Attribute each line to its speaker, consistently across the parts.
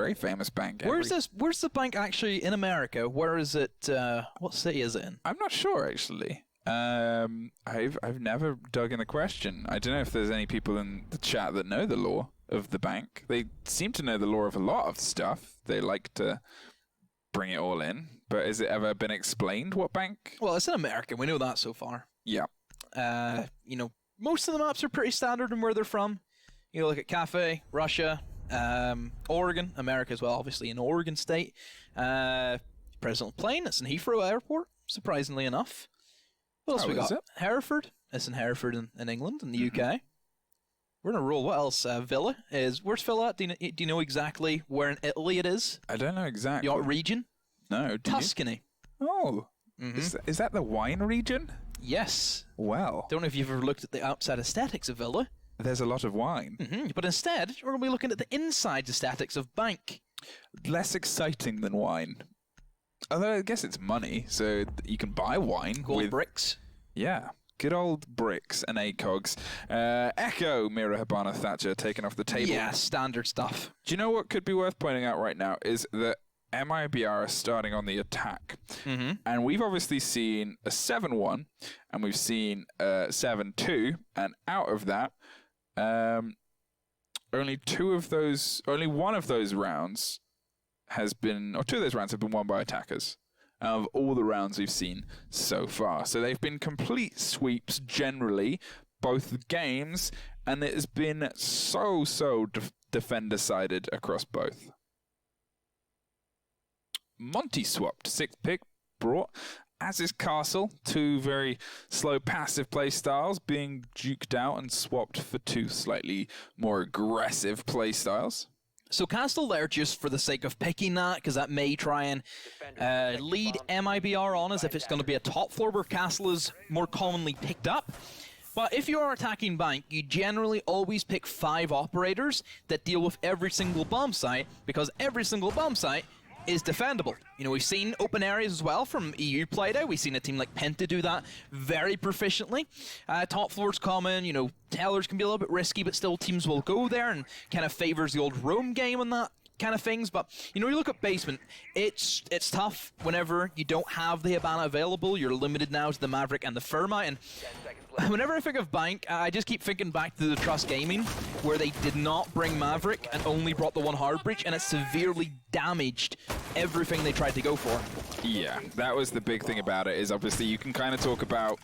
Speaker 1: very famous bank.
Speaker 2: Where's the bank actually in America? Where is it? What city is it in?
Speaker 1: I'm not sure, actually. I've never dug in the question. I don't know if there's any people in the chat that know the lore of the bank. They seem to know the lore of a lot of stuff. They like to bring it all in. But has it ever been explained what bank?
Speaker 2: Well, it's in America. We know that so far.
Speaker 1: Yeah.
Speaker 2: Most of the maps are pretty standard in where they're from. You look at Cafe, Russia, Oregon, America as well, obviously in Oregon State. President Plain, it's in Heathrow Airport, surprisingly enough. What else we got? Hereford. It's in Hereford in England, in the UK. We're in a roll. What else? Villa is... Where's Villa at? Do you know exactly where in Italy it is?
Speaker 1: I don't know exactly.
Speaker 2: Your region?
Speaker 1: No.
Speaker 2: Tuscany.
Speaker 1: Oh. Is that the wine region?
Speaker 2: Yes.
Speaker 1: Well.
Speaker 2: Don't know if you've ever looked at the outside aesthetics of Villa.
Speaker 1: There's a lot of wine.
Speaker 2: But instead, we're going to be looking at the inside aesthetics of Bank.
Speaker 1: Less exciting than wine. Although I guess it's money, so you can buy wine.
Speaker 2: Gold bricks.
Speaker 1: Yeah. Good old bricks and ACOGs. Echo, Mira Habana Thatcher taken off the table.
Speaker 2: Yeah, standard stuff.
Speaker 1: Do you know what could be worth pointing out right now is that MIBR are starting on the attack. And we've obviously seen a 7-1 and we've seen a 7-2, and out of that, only one of those rounds has been, or two of those rounds have been won by attackers. Of all the rounds we've seen so far. So they've been complete sweeps generally, both games, and it has been so defender-sided across both. Monty swapped, 6th pick, brought, as is Castle, two very slow passive play styles being duked out and swapped for two slightly more aggressive play styles.
Speaker 2: So Castle there just for the sake of picking that, because that may try and lead MIBR on as if it's going to be a top floor where Castle is more commonly picked up. But if you are attacking Bank, you generally always pick 5 operators that deal with every single bomb site, because every single bomb site is defendable. You know, we've seen open areas as well from EU Playday. We've seen a team like Penta do that very proficiently. Top floor's common, you know, tellers can be a little bit risky, but still teams will go there and kind of favors the old roam game and that kind of things. But, you know, you look at basement, it's tough whenever you don't have the Habana available. You're limited now to the Maverick and the Thermite, and whenever I think of Bank, I just keep thinking back to the Trust Gaming, where they did not bring Maverick and only brought the one hard breach, and it severely damaged everything they tried to go for.
Speaker 1: Yeah, that was the big thing about it, is obviously you can kind of talk about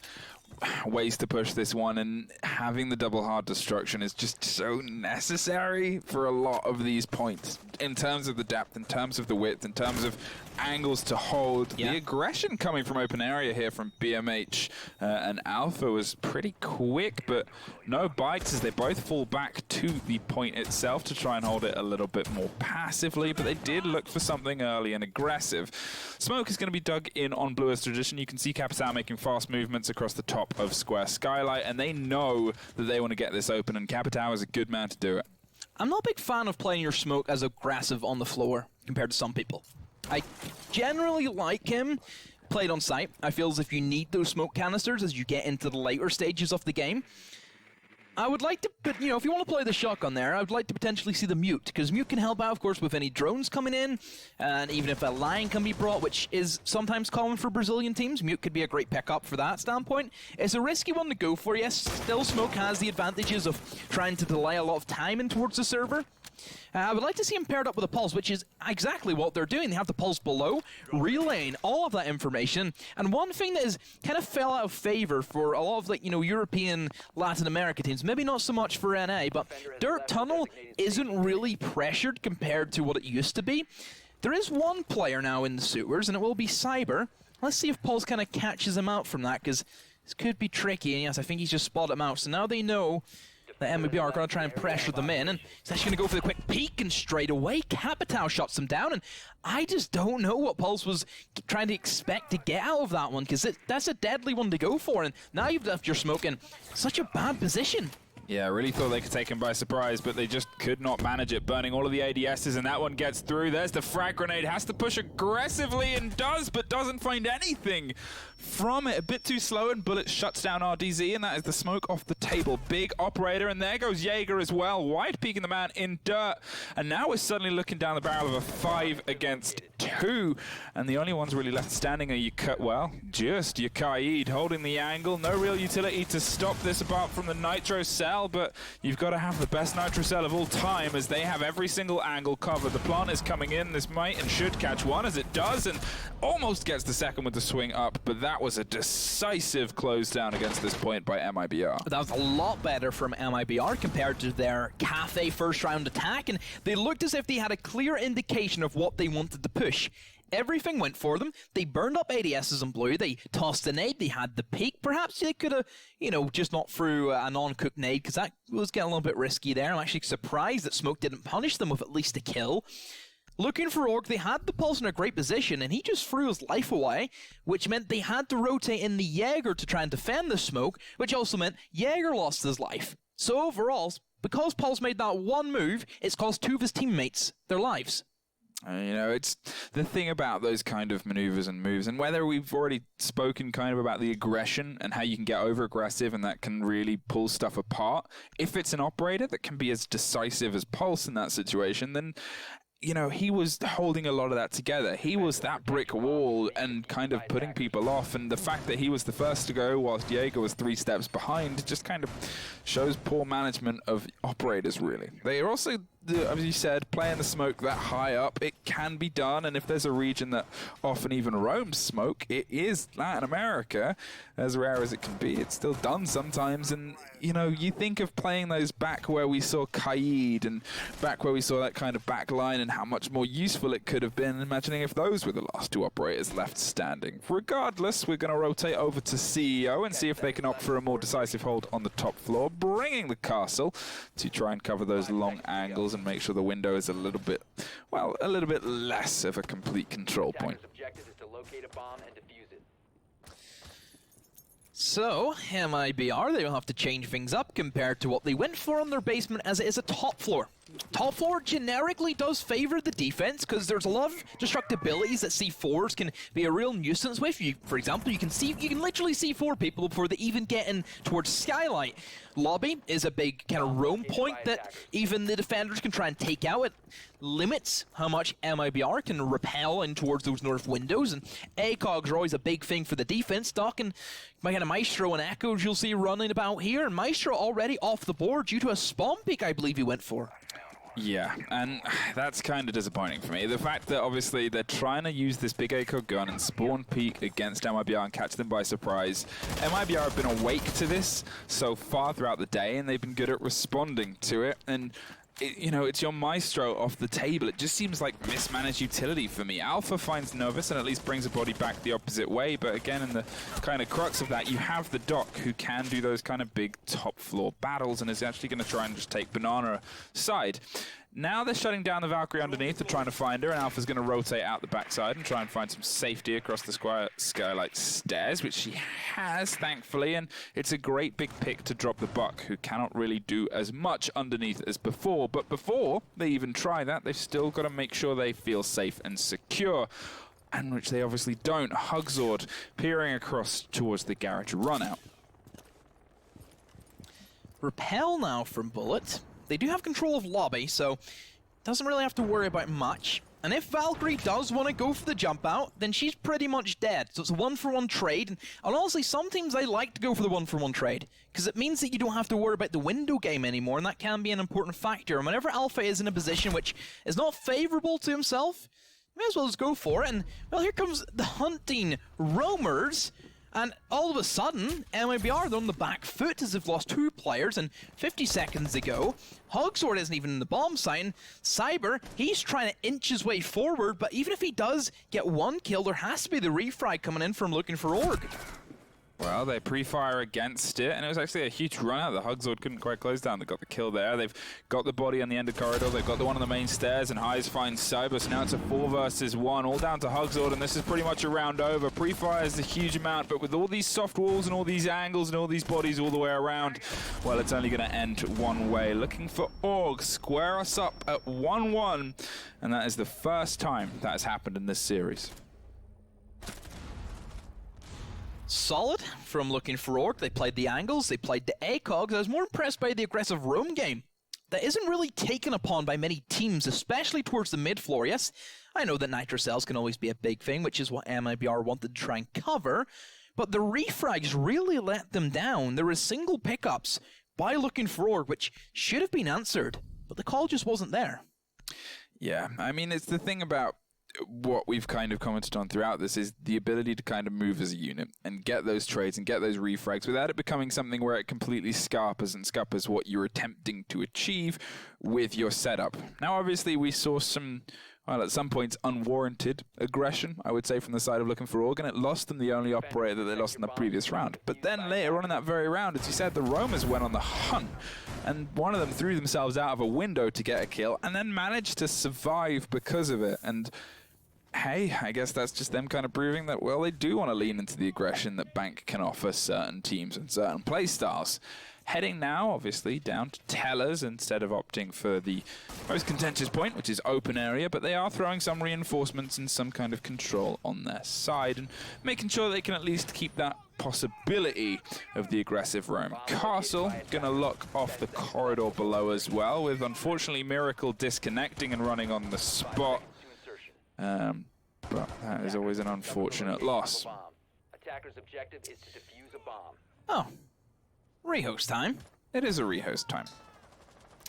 Speaker 1: ways to push this one, and having the double hard destruction is just so necessary for a lot of these points in terms of the depth, in terms of the width, in terms of angles to hold.
Speaker 2: Yeah.
Speaker 1: The aggression coming from open area here from BMH and Alpha was pretty quick, but no bites as they both fall back to the point itself to try and hold it a little bit more passively, but they did look for something early and aggressive. Smoke is going to be dug in on Blue as tradition. You can see Capital making fast movements across the top of Square Skylight, and they know that they want to get this open, and Capital is a good man to do it.
Speaker 2: I'm not a big fan of playing your Smoke as aggressive on the floor compared to some people. I generally like him played on site. I feel as if you need those smoke canisters as you get into the later stages of the game. I would like to, but you know, if you want to play the shotgun there, I would like to potentially see the Mute, because Mute can help out, of course, with any drones coming in, and even if a line can be brought, which is sometimes common for Brazilian teams, Mute could be a great pickup for that standpoint. It's a risky one to go for, yes. Still, Smoke has the advantages of trying to delay a lot of time in towards the server. I would like to see him paired up with a Pulse, which is exactly what they're doing. They have the Pulse below, relaying all of that information. And one thing that is kind of fell out of favor for a lot of, like, you know, European, Latin America teams, maybe not so much for NA, but Dirt Tunnel isn't really pressured compared to what it used to be. There is one player now in the sewers, and it will be Cyber. Let's see if Pulse kind of catches him out from that, because this could be tricky. And yes, I think he's just spotted him out. So now they know that MIBR are going to try and pressure them in, and he's actually going to go for the quick peek, and straight away Capital shots him down, and I just don't know what Pulse was trying to expect to get out of that one, because that's a deadly one to go for, and now you've left your Smoke in such a bad position.
Speaker 1: Yeah, I really thought they could take him by surprise, but they just could not manage it, burning all of the ADSs, and that one gets through. There's the frag grenade, has to push aggressively and does, but doesn't find anything from it. A bit too slow, and Bullet shuts down RDZ, and that is the smoke off the table. Big operator, and there goes Jaeger as well, wide peeking the man in dirt, and now we're suddenly looking down the barrel of a 5 against 2, and the only ones really left standing are just your Kaid holding the angle. No real utility to stop this apart from the Nitro Cell, but you've got to have the best Nitro Cell of all time as they have every single angle covered. The plant is coming in. This might and should catch one, as it does, and almost gets the second with the swing up, but that was a decisive close down against this point by MIBR.
Speaker 2: That was a lot better from MIBR compared to their Cafe first round attack, and they looked as if they had a clear indication of what they wanted to push. Everything went for them. They burned up ADSs in blue. They tossed a nade. They had the peak. Perhaps they could have, just not threw a non-cooked nade, because that was getting a little bit risky there. I'm actually surprised that Smoke didn't punish them with at least a kill. Looking for Org, they had the Pulse in a great position, and he just threw his life away, which meant they had to rotate in the Jaeger to try and defend the Smoke, which also meant Jaeger lost his life. So overall, because Pulse made that one move, it's cost 2 of his teammates their lives.
Speaker 1: It's the thing about those kind of maneuvers and moves, and whether we've already spoken kind of about the aggression and how you can get over aggressive and that can really pull stuff apart. If it's an operator that can be as decisive as Pulse in that situation, then he was holding a lot of that together. He was that brick wall and kind of putting people off, and the fact that he was the first to go whilst Jaeger was 3 steps behind just kind of shows poor management of operators, really. They are also, as you said, playing the smoke that high up. It can be done, and if there's a region that often even roams smoke, it is Latin America. As rare as it can be, it's still done sometimes, and you think of playing those back where we saw Kaid and back where we saw that kind of back line and how much more useful it could have been, imagining if those were the last 2 operators left standing. Regardless, we're going to rotate over to CEO and see if they can opt for a more decisive hold on the top floor, bringing the castle to try and cover those long angles and make sure the window is a little bit less of a complete control point.
Speaker 2: So, MIBR, they will have to change things up compared to what they went for on their basement, as it is a top floor. Top floor generically does favor the defense, because there's a lot of destructibilities that C4s can be a real nuisance with. For example, you can literally see 4 people before they even get in towards Skylight. Lobby is a big kind of roam point that even the defenders can try and take out. It limits how much MIBR can repel in towards those north windows, and ACOGs are always a big thing for the defense. Doc and my kind of Maestro and Echoes you'll see running about here, and Maestro already off the board due to a spawn peek I believe he went for.
Speaker 1: Yeah, and that's kind of disappointing for me. The fact that obviously they're trying to use this big ACOG gun and spawn peek against MIBR and catch them by surprise. MIBR have been awake to this so far throughout the day, and they've been good at responding to it. And it's your Maestro off the table. It just seems like mismanaged utility for me. Alpha finds Novus and at least brings a body back the opposite way, but again, in the kind of crux of that, you have the Doc who can do those kind of big top floor battles and is actually going to try and just take Banana aside. Now they're shutting down the Valkyrie underneath. They're trying to find her, and Alpha's going to rotate out the backside and try and find some safety across the Skylight stairs, which she has, thankfully, and it's a great big pick to drop the Buck, who cannot really do as much underneath as before. But before they even try that, they've still got to make sure they feel safe and secure, and which they obviously don't. Hugzord peering across towards the garage runout.
Speaker 2: Repel now from Bullet. They do have control of Lobby, so doesn't really have to worry about much. And if Valkyrie does want to go for the jump out, then she's pretty much dead. So it's a 1-for-1 trade. And honestly, sometimes I like to go for the 1-for-1 trade, because it means that you don't have to worry about the window game anymore, and that can be an important factor. And whenever Alpha is in a position which is not favorable to himself, may as well just go for it. And, well, here comes the hunting roamers. And all of a sudden, MIBR, they're on the back foot as they've lost 2 players, and 50 seconds ago, Hogsword isn't even in the bomb site, and Cyber, he's trying to inch his way forward, but even if he does get 1 kill, there has to be the refrag coming in from looking for Org.
Speaker 1: Well, they pre-fire against it, and it was actually a huge run out. The Hugzord couldn't quite close down. They got the kill there. They've got the body on the end of corridor. They've got the one on the main stairs, and Highs finds Cyber. So now it's a 4 versus 1, all down to Hugzord, and this is pretty much a round over. Pre-fire is a huge amount, but with all these soft walls and all these angles and all these bodies all the way around, well, it's only going to end one way. Looking for Org, square us up at 1-1, and that is the first time that has happened in this series.
Speaker 2: Solid from Looking for Orc. They played the angles, they played the ACOGs. I was more impressed by the aggressive roam game. That isn't really taken upon by many teams, especially towards the mid floor. Yes, I know that nitro cells can always be a big thing, which is what MIBR wanted to try and cover, but the refrags really let them down. There were single pickups by Looking for Orc, which should have been answered, but the call just wasn't there.
Speaker 1: Yeah, I mean, it's the thing about what we've kind of commented on throughout this is the ability to kind of move as a unit and get those trades and get those refrags without it becoming something where it completely scuppers what you're attempting to achieve with your setup. Now, obviously, we saw some, well, at some points, unwarranted aggression, I would say, from the side of Looking for Org, and it lost them the only operator that they lost in the previous round. But then later on in that very round, as you said, the Roamers went on the hunt, and one of them threw themselves out of a window to get a kill and then managed to survive because of it. And hey, I guess that's just them kind of proving that, well, they do want to lean into the aggression that Bank can offer certain teams and certain playstyles. Heading now, obviously, down to Tellers instead of opting for the most contentious point, which is open area, but they are throwing some reinforcements and some kind of control on their side and making sure they can at least keep that possibility of the aggressive roam. Castle gonna lock off the corridor below as well, with unfortunately Miracle disconnecting and running on the spot. But that is always an unfortunate loss.
Speaker 3: Attacker's objective is to defuse a bomb.
Speaker 2: Oh, rehost time.
Speaker 1: It is a rehost time.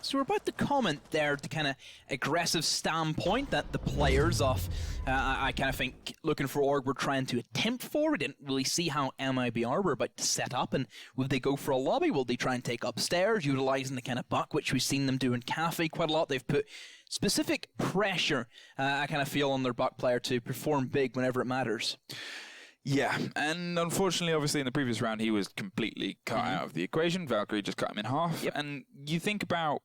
Speaker 2: So we're about to comment there the kind of aggressive standpoint that the players of, I kind of think, Looking for Org were trying to attempt for. We didn't really see how MIBR were about to set up, and would they go for a lobby? Will they try and take upstairs, utilizing the kind of buck, which we've seen them do in Cafe quite a lot? They've put specific pressure, I kind of feel, on their buck player to perform big whenever it matters.
Speaker 1: Yeah, and unfortunately, obviously, in the previous round, he was completely cut out of the equation. Valkyrie just cut him in half.
Speaker 2: Yep.
Speaker 1: And you think about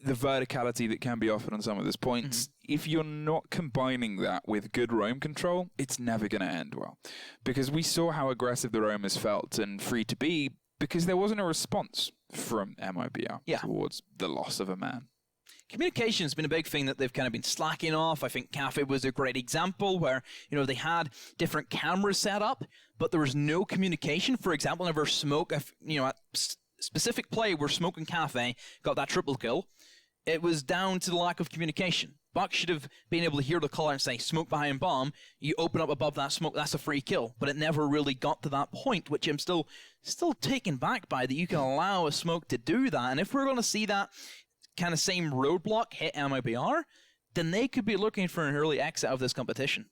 Speaker 1: the verticality that can be offered on some of those points. If you're not combining that with good roam control, it's never going to end well. Because we saw how aggressive the roamers felt and free to be because there wasn't a response from MIBR towards the loss of a man.
Speaker 2: Communication has been a big thing that they've kind of been slacking off. I think Cafe was a great example where, you know, they had different cameras set up, but there was no communication. For example, whenever Smoke, you know, at specific play where Smoke and Cafe got that triple kill, it was down to the lack of communication. Buck should have been able to hear the call and say, smoke behind bomb, you open up above that smoke, that's a free kill. But it never really got to that point, which I'm still taken back by, that you can allow a smoke to do that. And if we're going to see that kind of same roadblock hit MIBR, then they could be looking for an early exit of this competition.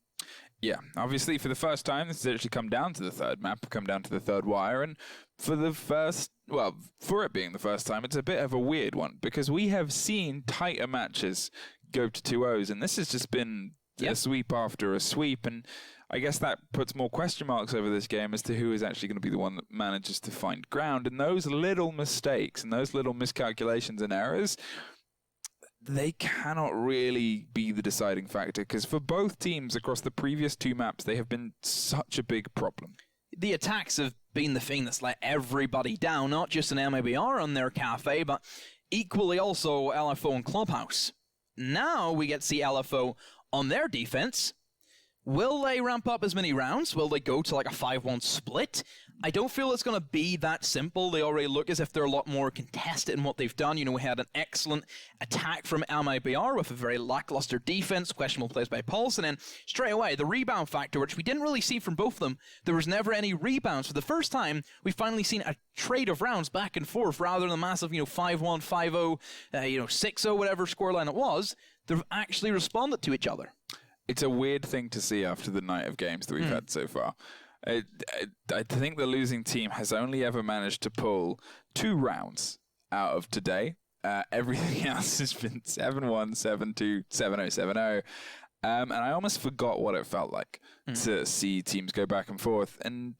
Speaker 1: Yeah, obviously for the first time, this has actually come down to the third map, come down to the third wire, and for the first, well, for it being the first time, it's a bit of a weird one, because we have seen tighter matches go to 2-0s, and this has just been a sweep after a sweep, and I guess that puts more question marks over this game as to who is actually going to be the one that manages to find ground, and those little mistakes and those little miscalculations and errors, they cannot really be the deciding factor, because for both teams across the previous two maps, they have been such a big problem.
Speaker 2: The attacks have been the thing that's let everybody down, not just an MIBR on their Cafe, but equally also LFO and Clubhouse. Now we get to see LFO on their defense. Will they ramp up as many rounds? Will they go to like a 5-1 split? I don't feel it's going to be that simple. They already look as if they're a lot more contested in what they've done. You know, we had an excellent attack from MIBR with a very lackluster defense, questionable plays by Pulse, and then straight away, the rebound factor, which we didn't really see from both of them. There was never any rebounds. For the first time, we've finally seen a trade of rounds back and forth rather than a massive, 5-1, 5-0, 6-0, whatever scoreline it was. They've actually responded to each other.
Speaker 1: It's a weird thing to see after the night of games that we've had so far. I think the losing team has only ever managed to pull 2 rounds out of today. Everything else has been 7-1, 7-2, 7-0, 7-0. And I almost forgot what it felt like to see teams go back and forth. And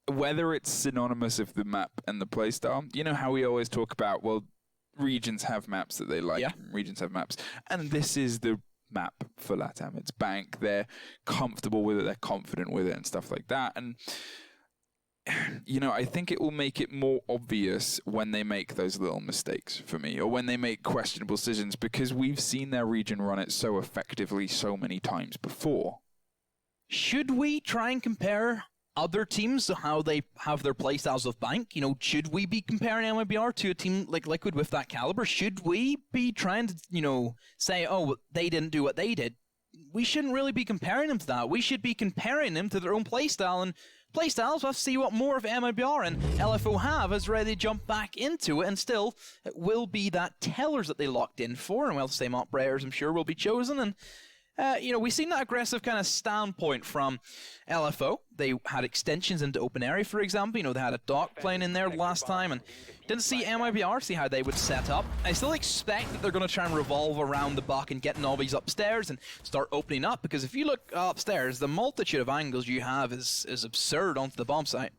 Speaker 1: whether it's synonymous with the map and the playstyle, you know how we always talk about, well, regions have maps that they like, regions have maps, and this is the map for LATAM. It's bank, they're comfortable with it, they're confident with it and stuff like that, and you know, I think it will make it more obvious when they make those little mistakes for me, or when they make questionable decisions, because we've seen their region run it so effectively so many times before.
Speaker 2: Should we try and compare other teams to how they have their playstyles of bank? You know, should we be comparing MIBR to a team like Liquid with that caliber? Should we be trying to, you know, say, oh, they didn't do what they did? We shouldn't really be comparing them to that. We should be comparing them to their own playstyle, and playstyles, let's see what more of MIBR and LFO have as ready to jump back into it, and still, it will be that tellers that they locked in for, and well, the same operators, I'm sure, will be chosen, and you know, we've seen that aggressive kind of standpoint from LFO. They had extensions into open area, for example. You know, they had a dock plane in there last time, and didn't see MIBR, see how they would set up. I still expect that they're going to try and revolve around the buck and get novies upstairs and start opening up, because if you look upstairs, the multitude of angles you have is absurd onto the bomb site.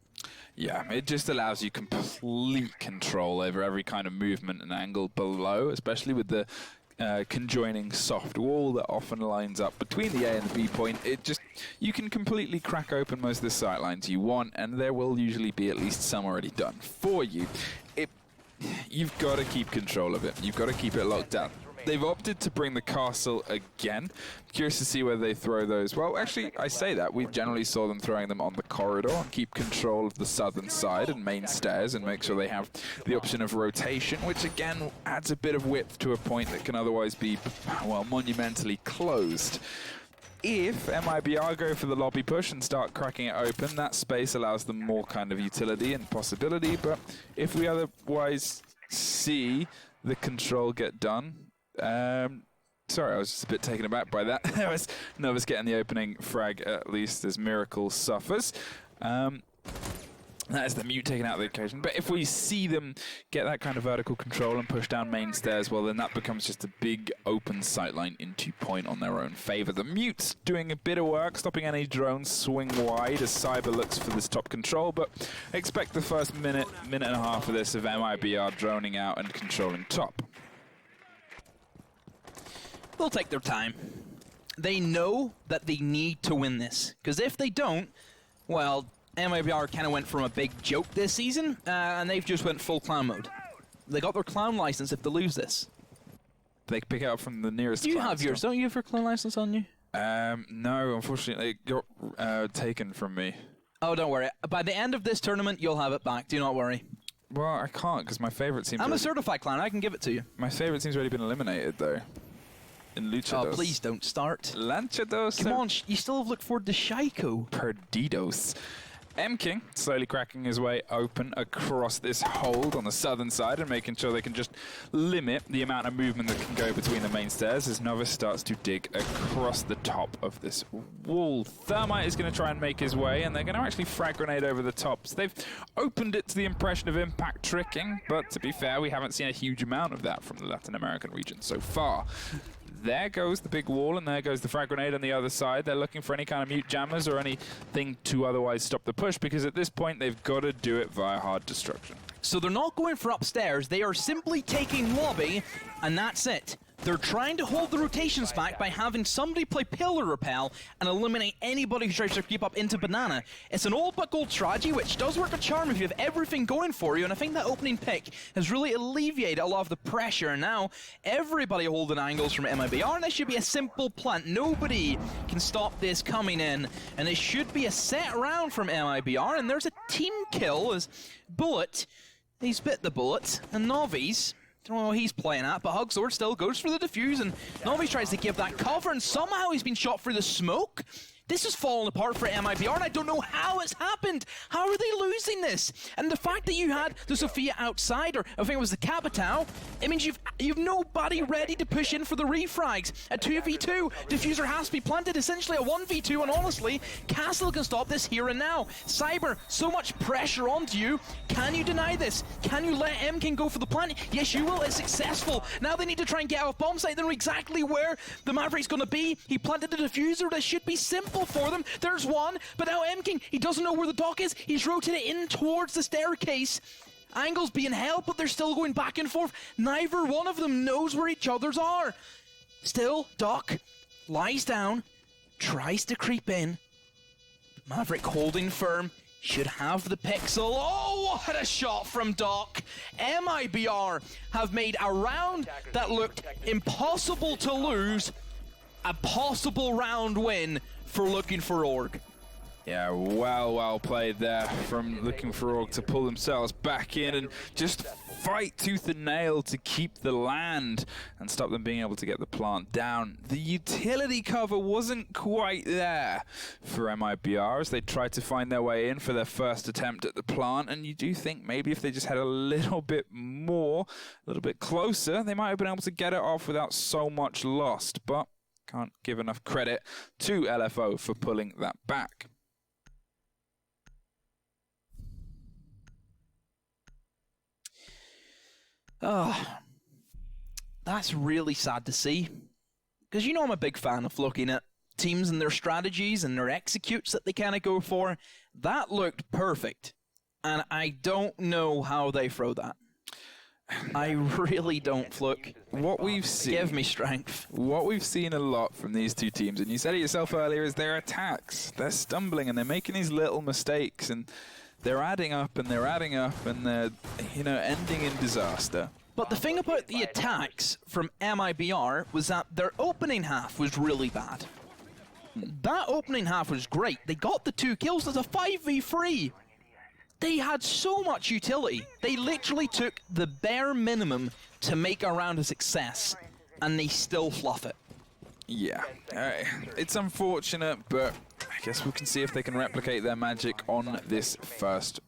Speaker 1: Yeah, it just allows you complete control over every kind of movement and angle below, especially with the conjoining soft wall that often lines up between the A and the B point. It just, you can completely crack open most of the sight lines you want, and there will usually be at least some already done for you. You've got to keep control of it. You've got to keep it locked down. They've opted to bring the castle again. Curious to see whether they throw those. Well, actually, I say that. We generally saw them throwing them on the corridor and keep control of the southern side and main stairs and make sure they have the option of rotation, which again adds a bit of width to a point that can otherwise be, well, monumentally closed. If MIBR go for the lobby push and start cracking it open, that space allows them more kind of utility and possibility, but if we otherwise see the control get done, sorry, I was just a bit taken aback by that. I was nervous getting the opening frag, at least as Miracle suffers. That is the mute taken out of the equation. But if we see them get that kind of vertical control and push down main stairs, well, then that becomes just a big open sightline into point on their own favor. The mute's doing a bit of work, stopping any drones swing wide as Cyber looks for this top control, but expect the first minute and a half of this of MIBR droning out and controlling top.
Speaker 2: They'll take their time. They know that they need to win this, because if they don't, well, MIBR kind of went from a big joke this season, and they've just went full clown mode. They got their clown license if they lose this.
Speaker 1: They pick it up from the nearest
Speaker 2: You have yours, don't you, have your clown license on you?
Speaker 1: No, unfortunately, it got taken from me.
Speaker 2: Oh, don't worry. By the end of this tournament, you'll have it back. Do not worry.
Speaker 1: Well, I can't, because my favorite seems...
Speaker 2: I'm a certified clown. I can give it to you.
Speaker 1: My favorite team's already been eliminated, though. In Luchados.
Speaker 2: Oh, please don't start.
Speaker 1: Lanchados.
Speaker 2: Come on, you still have looked forward to Shaiko.
Speaker 1: Perdidos. M-King slowly cracking his way open across this hold on the southern side and making sure they can just limit the amount of movement that can go between the main stairs as Novice starts to dig across the top of this wall. Thermite is going to try and make his way, and they're going to actually frag grenade over the tops. They've opened it to the impression of impact tricking, but to be fair, we haven't seen a huge amount of that from the Latin American region so far. There goes the big wall, and there goes the frag grenade on the other side. They're looking for any kind of mute jammers or anything to otherwise stop the push, because at this point, they've got to do it via hard destruction.
Speaker 2: So they're not going for upstairs. They are simply taking lobby, and that's it. They're trying to hold the rotations back by having somebody play Pillar Repel and eliminate anybody who tries to creep up into Banana. It's an old but gold strategy, which does work a charm if you have everything going for you, and I think that opening pick has really alleviated a lot of the pressure. And now, everybody holding angles from MIBR, and this should be a simple plant. Nobody can stop this coming in, and it should be a set round from MIBR, and there's a team kill as Bullet, he's bit the bullet, and Novi's, I don't know what he's playing at, but Hugsword still goes for the defuse, and Novi tries to give that cover, and somehow he's been shot through the smoke. This is falling apart for MIBR, and I don't know how it's happened. How are they losing this? And the fact that you had the Sophia outside, or I think it was the Capitao, it means you've nobody ready to push in for the refrags. A 2v2, Diffuser has to be planted, essentially a 1v2, and honestly, Castle can stop this here and now. Cyber, so much pressure onto you. Can you deny this? Can you let M-King go for the plant? Yes, you will. It's successful. Now they need to try and get out of bomb site. They know exactly where the Maverick's going to be. He planted the Diffuser. This should be simple. couple for them. There's one, but now M-King, he doesn't know where the dock is. He's rotated in towards the staircase. Angles being held, but they're still going back and forth. Neither one of them knows where each other's are. Still, Doc lies down, tries to creep in. Maverick holding firm, should have the pixel. Oh, what a shot from Doc. MIBR have made a round that looked impossible to lose a possible round win for Looking for Org.
Speaker 1: Yeah, well played there from Looking for Org to pull themselves back in and just fight tooth and nail to keep the land and stop them being able to get the plant down. The utility cover wasn't quite there for MIBR as they tried to find their way in for their first attempt at the plant, and you do think maybe if they just had a little bit more, a little bit closer, they might have been able to get it off without so much lost, but can't give enough credit to LFO for pulling that back.
Speaker 2: That's really sad to see. Because you know I'm a big fan of looking at teams and their strategies and their executes that they kind of go for. That looked perfect. And I don't know how they throw that. I really don't, Fluke.
Speaker 1: What we've seen...
Speaker 2: Give me strength.
Speaker 1: What we've seen a lot from these two teams, and you said it yourself earlier, is their attacks. They're stumbling and they're making these little mistakes, and they're adding up and they're adding up, and they're, you know, ending in disaster.
Speaker 2: But the thing about the attacks from MIBR was that their opening half was really bad. That opening half was great. They got the 2 kills. There's a 5v3. They had so much utility. They literally took the bare minimum to make a round a success, and they still fluff it.
Speaker 1: Yeah, it's unfortunate, but I guess we can see if they can replicate their magic on this first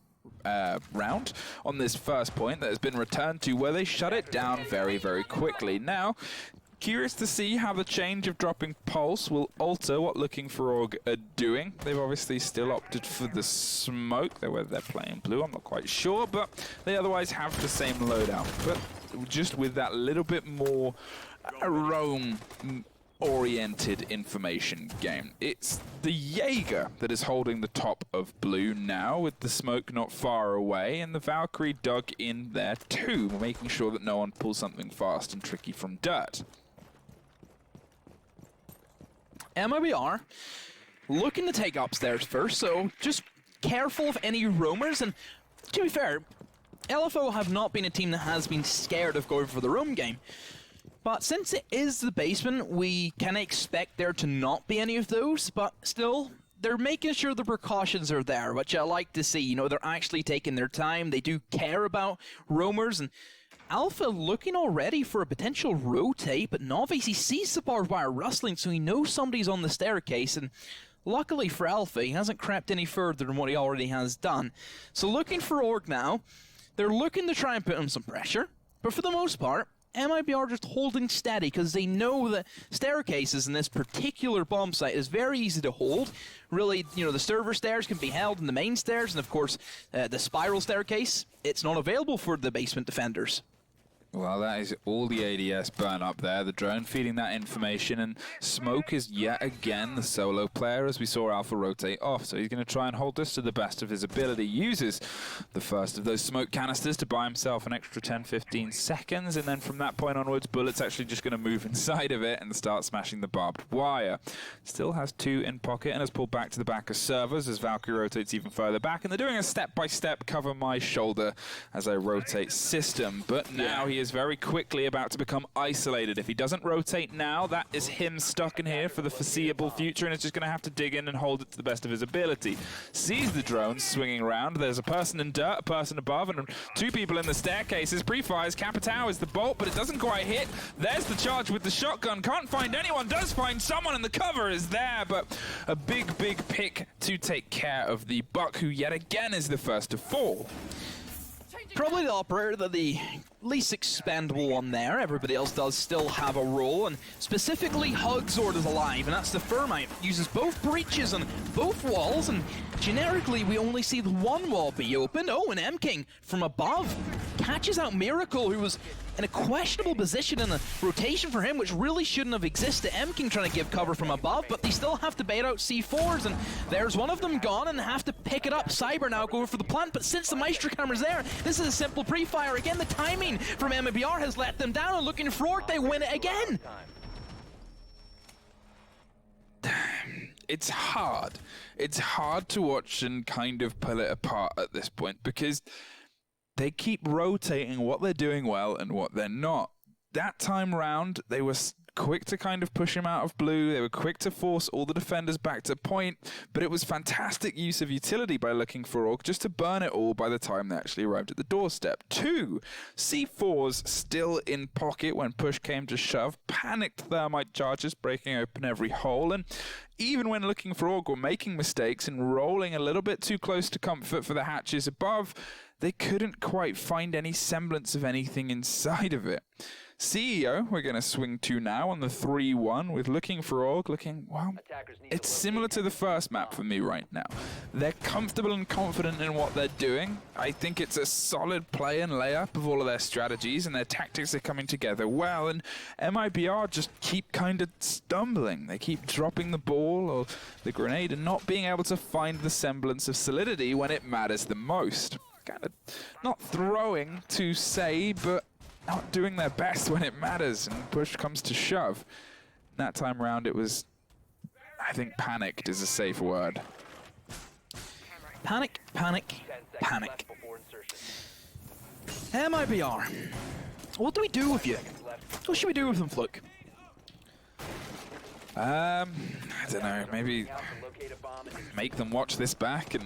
Speaker 1: round, on this first point that has been returned to, where they shut it down very, very quickly. Now, curious to see how the change of dropping Pulse will alter what Looking for Org are doing. They've obviously still opted for the smoke, whether they're playing blue, I'm not quite sure, but they otherwise have the same loadout. But just with that little bit more roam-oriented information game. It's the Jaeger that is holding the top of blue now, with the smoke not far away, and the Valkyrie dug in there too, making sure that no one pulls something fast and tricky from dirt.
Speaker 2: MIBR looking to take upstairs first, so just careful of any roamers. And to be fair, LFO have not been a team that has been scared of going for the roam game. But since it is the basement, we can expect there to not be any of those, but still, they're making sure the precautions are there, which I like to see. You know, they're actually taking their time. They do care about roamers, and Alpha looking already for a potential rotate, but Novice, he sees the barbed wire rustling, so he knows somebody's on the staircase, and luckily for Alpha, he hasn't crept any further than what he already has done. So Looking for Org now, they're looking to try and put him some pressure, but for the most part, MIBR just holding steady because they know that staircases in this particular bomb site is very easy to hold. Really, you know, the server stairs can be held in the main stairs, and of course, the spiral staircase, it's not available for the basement defenders.
Speaker 1: Well, that is all the ADS burn up there, the drone feeding that information, and Smoke is yet again the solo player as we saw Alpha rotate off, so he's going to try and hold this to the best of his ability. Uses the first of those smoke canisters to buy himself an extra 10-15 seconds, and then from that point onwards, Bullet's actually just going to move inside of it and start smashing the barbed wire. Still has 2 in pocket and has pulled back to the back of servers as Valkyrie rotates even further back, and they're doing a step-by-step cover my shoulder as I rotate system, but now he is very quickly about to become isolated. If he doesn't rotate now, that is him stuck in here for the foreseeable future, and it's just going to have to dig in and hold it to the best of his ability. Sees the drone swinging around. There's a person in dirt, a person above, and 2 people in the staircases. Pre-fires, Capitao is the bolt, but it doesn't quite hit. There's the charge with the shotgun. Can't find anyone. Does find someone, and the cover is there, but a big pick to take care of the Buck, who yet again is the first to fall.
Speaker 2: Probably the operator that the least expendable one there. Everybody else does still have a role, and specifically Hugzord is alive, and that's the Thermite. Uses both breaches and both walls, and generically we only see the one wall be opened. Oh, and M-King from above catches out Miracle, who was in a questionable position in a rotation for him, which really shouldn't have existed. M-King trying to give cover from above, but they still have to bait out C4s, and there's one of them gone and have to pick it up. Cyber now going for the plant, but since the Maestro camera's there, this is a simple pre-fire. Again, the timing from MIBR has let them down, and looking for Orc, they win it again.
Speaker 1: It's hard. It's hard to watch and kind of pull it apart at this point, because they keep rotating what they're doing well and what they're not. That time round, they were quick to kind of push him out of blue. They were quick to force all the defenders back to point, but it was fantastic use of utility by looking for Orc just to burn it all by the time they actually arrived at the doorstep. 2 C4s still in pocket when push came to shove. Panicked Thermite charges breaking open every hole, and even when looking for Orc were making mistakes and rolling a little bit too close to comfort for the hatches above, they couldn't quite find any semblance of anything inside of it. CEO, we're going to swing to now on the 3-1 with looking for Orc, looking, well, it's similar to the first map for me right now. They're comfortable and confident in what they're doing. I think it's a solid play and layup of all of their strategies, and their tactics are coming together well, and MIBR just keep kind of stumbling. They keep dropping the ball or the grenade and not being able to find the semblance of solidity when it matters the most. Kind of not throwing to say, but not doing their best when it matters and push comes to shove. That time around it was, I think panicked is a safe word.
Speaker 2: Panic, panic, panic. MIBR, what do we do with you? What should we do with them, Fluke?
Speaker 1: I don't know, maybe make them watch this back and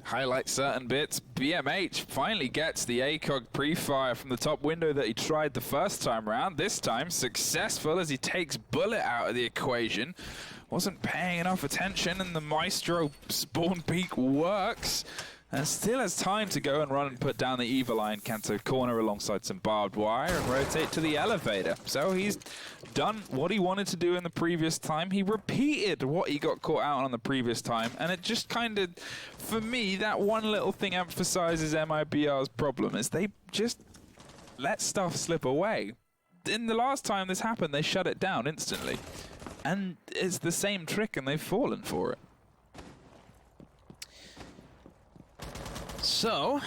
Speaker 1: highlight certain bits. BMH finally gets the ACOG pre-fire from the top window that he tried the first time round. This time successful as he takes Bullet out of the equation. Wasn't paying enough attention, and the Maestro spawn peek works. And still has time to go and run and put down the Evil Eye in Kanto corner alongside some barbed wire and rotate to the elevator. So he's done what he wanted to do in the previous time. He repeated what he got caught out on the previous time, and it just kind of, for me, that one little thing emphasizes MIBR's problem, is they just let stuff slip away. In the last time this happened, they shut it down instantly. And it's the same trick, and they've fallen for it.
Speaker 2: So,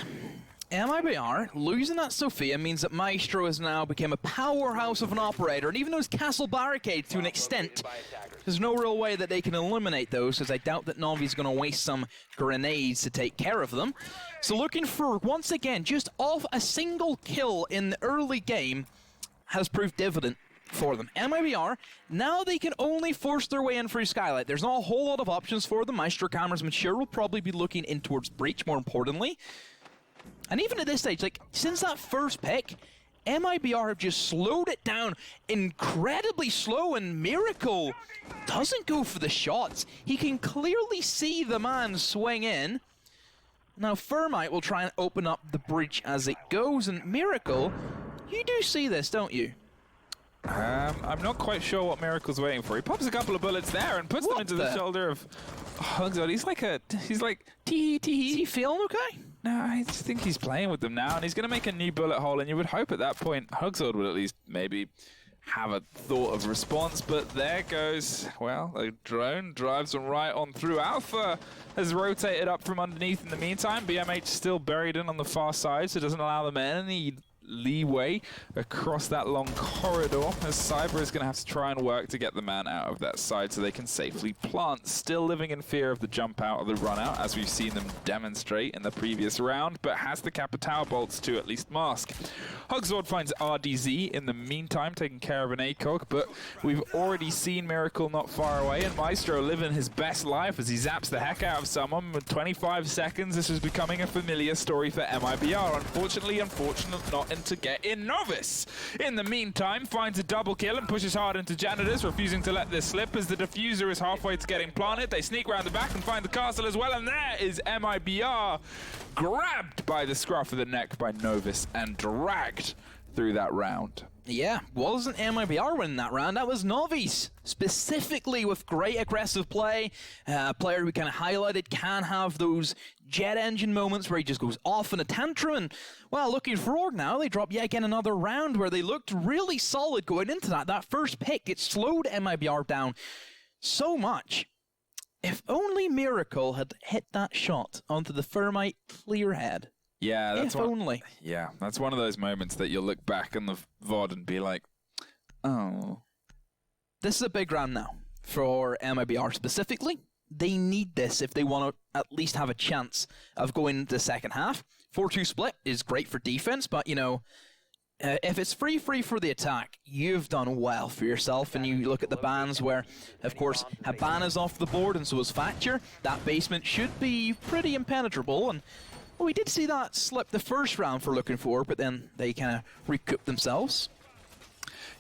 Speaker 2: MIBR losing that Sophia means that Maestro has now become a powerhouse of an operator, and even those castle barricades to an extent, there's no real way that they can eliminate those, because I doubt that Navi's going to waste some grenades to take care of them. So looking for, once again, just off a single kill in the early game has proved dividend for them. MIBR, now they can only force their way in through Skylight. There's not a whole lot of options for them. Maestro cameras, I'm sure, will probably be looking in towards Breach, more importantly. And even at this stage, like, since that first pick, MIBR have just slowed it down incredibly slow, and Miracle doesn't go for the shots. He can clearly see the man swing in. Now Thermite will try and open up the breach as it goes, and Miracle, you do see this, don't you?
Speaker 1: I'm not quite sure what Miracle's waiting for. He pops a couple of bullets there and puts them into the shoulder of Hugzord. He's like, tee tee.
Speaker 2: Is he feeling okay?
Speaker 1: No, I just think he's playing with them now, and he's going to make a new bullet hole, and you would hope at that point Hugzord would at least maybe have a thought of response, but there goes, well, a drone drives them right on through. Alpha has rotated up from underneath in the meantime. BMH still buried in on the far side, so it doesn't allow them any leeway across that long corridor, as Cyber is going to have to try and work to get the man out of that side so they can safely plant. Still living in fear of the jump out or the run out, as we've seen them demonstrate in the previous round, but has the Capital bolts to at least mask. Hugzord finds RDZ in the meantime, taking care of an ACOG, but we've already seen Miracle not far away, and Maestro living his best life as he zaps the heck out of someone. With 25 seconds, this is becoming a familiar story for MIBR. Unfortunately, not to get in. Novice, in the meantime, finds a double kill and pushes hard into Janitors, refusing to let this slip as the diffuser is halfway to getting planted. They sneak around the back and find the castle as well, and there is MIBR grabbed by the scruff of the neck by Novice and dragged worked through that round.
Speaker 2: Yeah, wasn't MIBR winning that round, that was Novice. Specifically with great aggressive play, a player we kind of highlighted can have those jet engine moments where he just goes off in a tantrum. And, well, looking for Org now, they drop yet again another round where they looked really solid going into that. That first pick, it slowed MIBR down so much. If only Miracle had hit that shot onto the Thermite clear head.
Speaker 1: Yeah, that's
Speaker 2: only.
Speaker 1: Yeah, that's one of those moments that you'll look back on the VOD and be like, oh.
Speaker 2: This is a big round now for MIBR specifically. They need this if they want to at least have a chance of going into the second half. 4-2 split is great for defense, but, you know, if it's free for the attack, you've done well for yourself. And you look at the bans where, of course, Habana's off the board and so is Thatcher. That basement should be pretty impenetrable. And well, we did see that slip the first round for looking for, but then they kind of recouped themselves.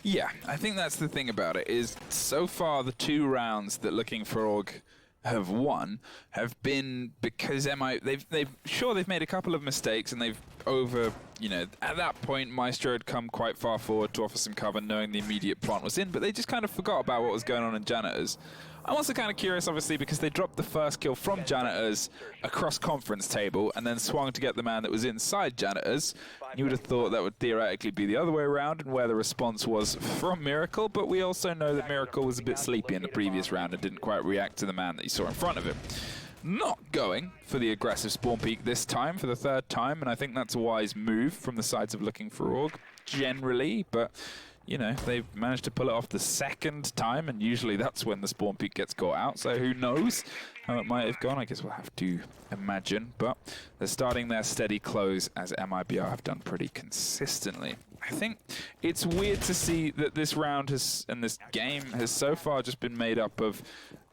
Speaker 1: Yeah, I think that's the thing about it, is so far the 2 rounds that Looking for Org have won have been because they've made a couple of mistakes, and they've at that point Maestro had come quite far forward to offer some cover knowing the immediate plant was in, but they just kind of forgot about what was going on in Janitors. I'm also kind of curious, obviously, because they dropped the first kill from Janitors across conference table and then swung to get the man that was inside Janitors. You would have thought that would theoretically be the other way around and where the response was from Miracle, but we also know that Miracle was a bit sleepy in the previous round and didn't quite react to the man that he saw in front of him. Not going for the aggressive spawn peak this time for the 3rd time, and I think that's a wise move from the sides of Looking for Org generally, but you know, they've managed to pull it off the 2nd time, and usually that's when the spawn peak gets caught out, so who knows how it might have gone. I guess we'll have to imagine, but they're starting their steady close as MIBR have done pretty consistently. I think it's weird to see that this round and this game has so far just been made up of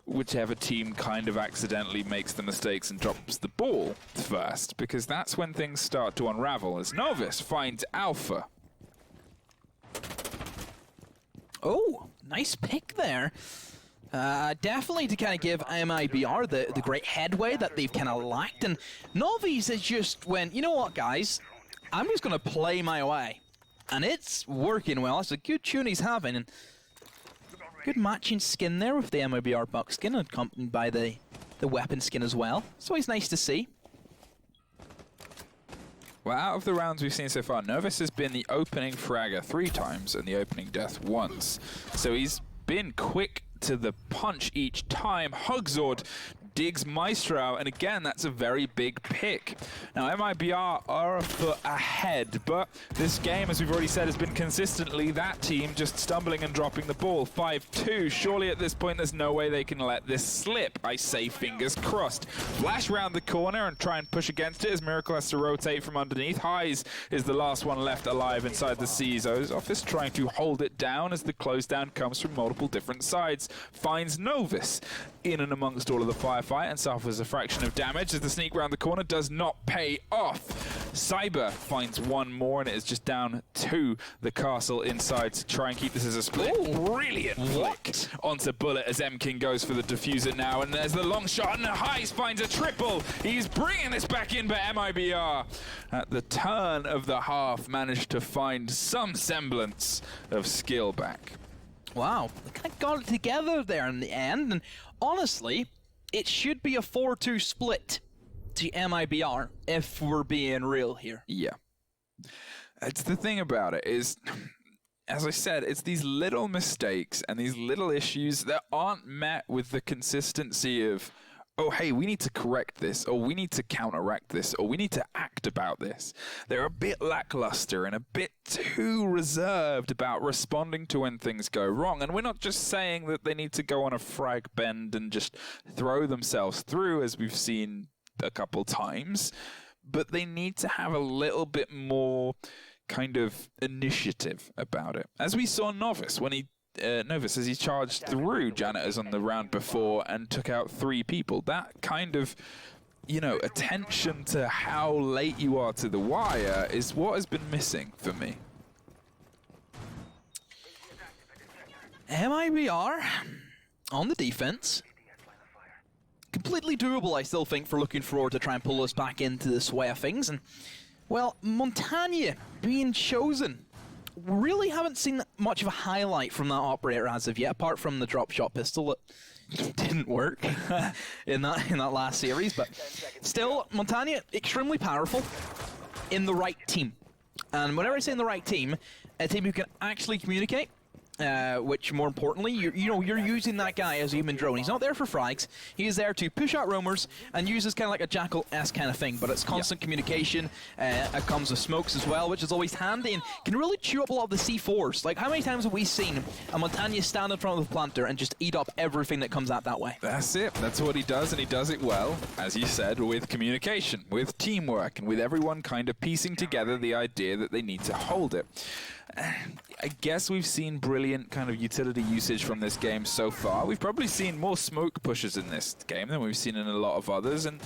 Speaker 1: whichever team kind of accidentally makes the mistakes and drops the ball first, because that's when things start to unravel as Novice finds Alpha.
Speaker 2: Oh, nice pick there. Definitely to kind of give MIBR the great headway that they've kind of lacked. And Novice has just went, you know what, guys? I'm just going to play my way. And it's working well. It's a good tune he's having. And good matching skin there with the MIBR buckskin, accompanied by the weapon skin as well. It's always nice to see.
Speaker 1: Well, out of the rounds we've seen so far, Novice has been the opening fragger 3 times and the opening death once. So he's been quick to the punch each time. Hugzord digs Maestro, and again, that's a very big pick. Now, MIBR are a foot ahead, but this game, as we've already said, has been consistently that team just stumbling and dropping the ball. 5-2. Surely at this point, there's no way they can let this slip. I say fingers crossed. Flash round the corner and try and push against it as Miracle has to rotate from underneath. Highs is the last one left alive inside the CISO's office, trying to hold it down as the close down comes from multiple different sides. Finds Novice in and amongst all of the firefight and suffers a fraction of damage as the sneak round the corner does not pay off. Cyber finds one more, and it is just down to the castle inside to try and keep this as a split. Ooh, brilliant flick onto Bullet as M-King goes for the diffuser now, and there's the long shot, and Heist finds a triple. He's bringing this back in, but MIBR at the turn of the half managed to find some semblance of skill back.
Speaker 2: Wow, they kind of got it together there in the end, and honestly, it should be a 4-2 split to MIBR, if we're being real here.
Speaker 1: Yeah. It's the thing about it is, as I said, it's these little mistakes and these little issues that aren't met with the consistency of, oh, hey, we need to correct this, or we need to counteract this, or we need to act about this. They're a bit lackluster and a bit too reserved about responding to when things go wrong. And we're not just saying that they need to go on a frag bend and just throw themselves through, as we've seen a couple times, but they need to have a little bit more kind of initiative about it. As we saw Novice when Novice as he charged through Janitors on the round before and took out 3 people. That kind of, you know, attention to how late you are to the wire is what has been missing for me.
Speaker 2: MIBR on the defense. Completely doable, I still think, for Looking Forward to try and pull us back into the sway of things. And Well, Montagne being chosen. Really haven't seen much of a highlight from that operator as of yet, apart from the drop shot pistol that didn't work in that last series. But still, Montagne extremely powerful in the right team. And whenever I say in the right team, a team who can actually communicate, which more importantly, you're using that guy as a human drone. He's not there for frags. He is there to push out roamers and uses kind of like a Jackal-esque kind of thing, but it's constant communication. It comes with smokes as well, which is always handy and can really chew up a lot of the C4s. Like, how many times have we seen a Montagne stand in front of the planter and just eat up everything that comes out that way?
Speaker 1: That's it. That's what he does, and he does it well, as you said, with communication, with teamwork, and with everyone kind of piecing together the idea that they need to hold it. I guess we've seen brilliant kind of utility usage from this game so far. We've probably seen more smoke pushes in this game than we've seen in a lot of others, and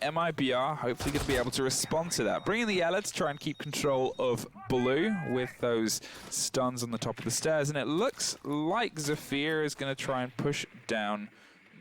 Speaker 1: MIBR hopefully going to be able to respond to that. Bringing the Ella to try and keep control of Blue with those stuns on the top of the stairs, and it looks like Zephyr is going to try and push down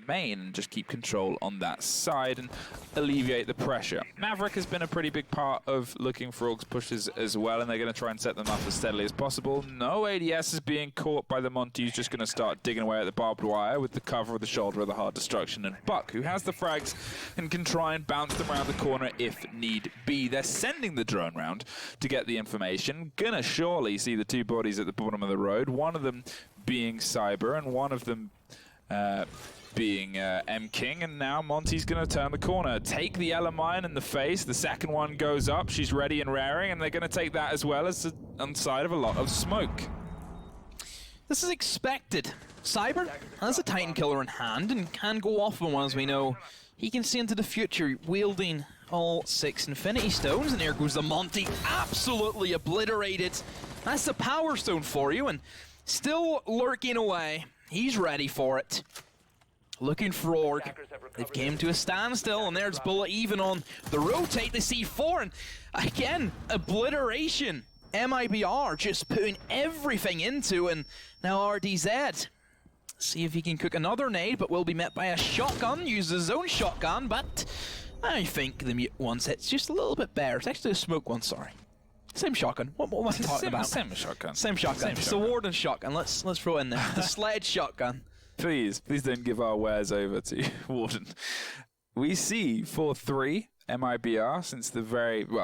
Speaker 1: main and just keep control on that side and alleviate the pressure. Maverick has been a pretty big part of looking for Org's pushes as well, and they're going to try and set them up as steadily as possible. No ADS is being caught by the Monty, who's just going to start digging away at the barbed wire with the cover of the shoulder of the hard destruction, and Buck, who has the frags and can try and bounce them around the corner if need be. They're sending the drone round to get the information. Gonna surely see the two bodies at the bottom of the road, one of them being Cyber and one of them being M-King, and now Monty's going to turn the corner. Take the Ella mine in the face. The second one goes up. She's ready and raring, and they're going to take that as well as on the side of a lot of smoke.
Speaker 2: This is expected. Cyber has a Titan Killer in hand and can go off on one, as we know. He can see into the future wielding all 6 Infinity Stones, and there goes the Monty. Absolutely obliterated. That's the Power Stone for you, and still lurking away. He's ready for it. Looking for Org. They've came to a standstill, and there's Bullet even on the rotate, the C4, and again, obliteration. MIBR just putting everything into, and now RDZ. See if he can cook another nade, but will be met by a shotgun. Uses his own shotgun, but I think the mute one's hit's just a little bit better. It's actually a smoke one, sorry. Same shotgun. What am I talking about?
Speaker 1: Same shotgun.
Speaker 2: Same shotgun. It's the Warden shotgun. Let's throw it in there. The sledge shotgun.
Speaker 1: Please don't give our wares over to Warden. We see 4-3 MIBR since the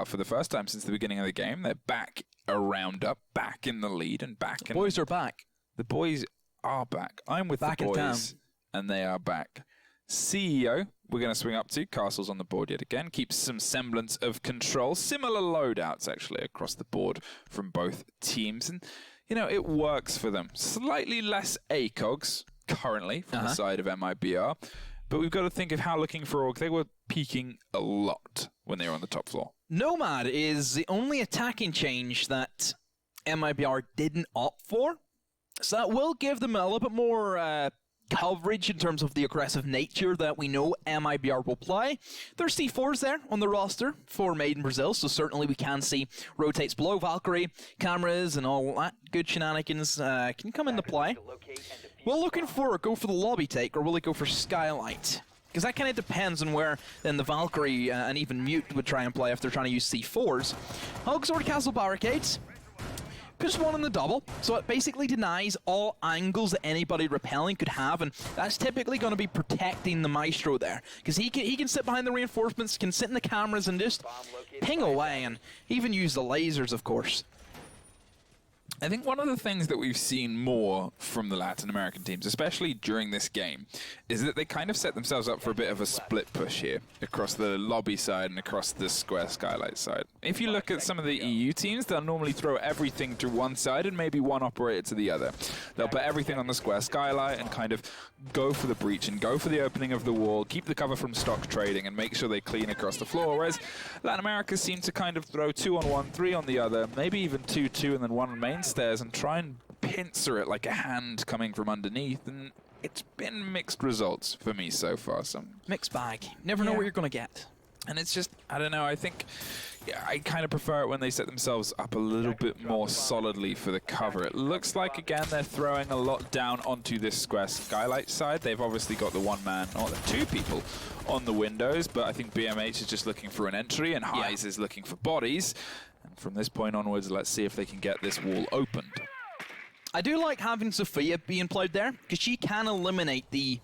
Speaker 1: for the first time since the beginning of the game. They're back a roundup, back in the lead, and back.
Speaker 2: The boys are back.
Speaker 1: The boys are back. I'm with
Speaker 2: back
Speaker 1: the boys, and they are back. CEO, we're going to swing up to. Castle's on the board yet again. Keeps some semblance of control. Similar loadouts, actually, across the board from both teams. And, you know, it works for them. Slightly less ACOGs currently from the side of MIBR. But we've got to think of how looking for Org, they were peaking a lot when they were on the top floor.
Speaker 2: Nomad is the only attacking change that MIBR didn't opt for. So that will give them a little bit more coverage in terms of the aggressive nature that we know MIBR will play. There's C4s there on the roster for Made in Brazil, so certainly we can see rotates below Valkyrie, cameras and all that good shenanigans can come into play. Will looking for go for the lobby take, or will he go for Skylight? Because that kind of depends on where then the Valkyrie and even Mute would try and play if they're trying to use C4s. Hugs or Castle Barricades. Just one in the double, so it basically denies all angles that anybody repelling could have, and that's typically going to be protecting the Maestro there, because he can sit behind the reinforcements, can sit in the cameras and just ping away, and even use the lasers, of course.
Speaker 1: I think one of the things that we've seen more from the Latin American teams, especially during this game, is that they kind of set themselves up for a bit of a split push here across the lobby side and across the square skylight side. If you look at some of the EU teams, they'll normally throw everything to one side and maybe one operator to the other. They'll put everything on the square skylight and kind of go for the breach and go for the opening of the wall, keep the cover from stock trading and make sure they clean across the floor, whereas Latin America seem to kind of throw 2 on one, 3 on the other, maybe even 2-2 and then 1 on main stairs and try and pincer it like a hand coming from underneath, and it's been mixed results for me so far. Some
Speaker 2: mixed bag. Never know what you're going to get.
Speaker 1: And it's just, I don't know, I think Yeah, I kind of prefer it when they set themselves up a little bit more solidly for the cover. It looks like, again, they're throwing a lot down onto this square skylight side. They've obviously got the one man, or the two people, on the windows, but I think BMH is just looking for an entry, and Highs is looking for bodies. And from this point onwards, let's see if they can get this wall opened.
Speaker 2: I do like having Sophia being played there, because she can eliminate the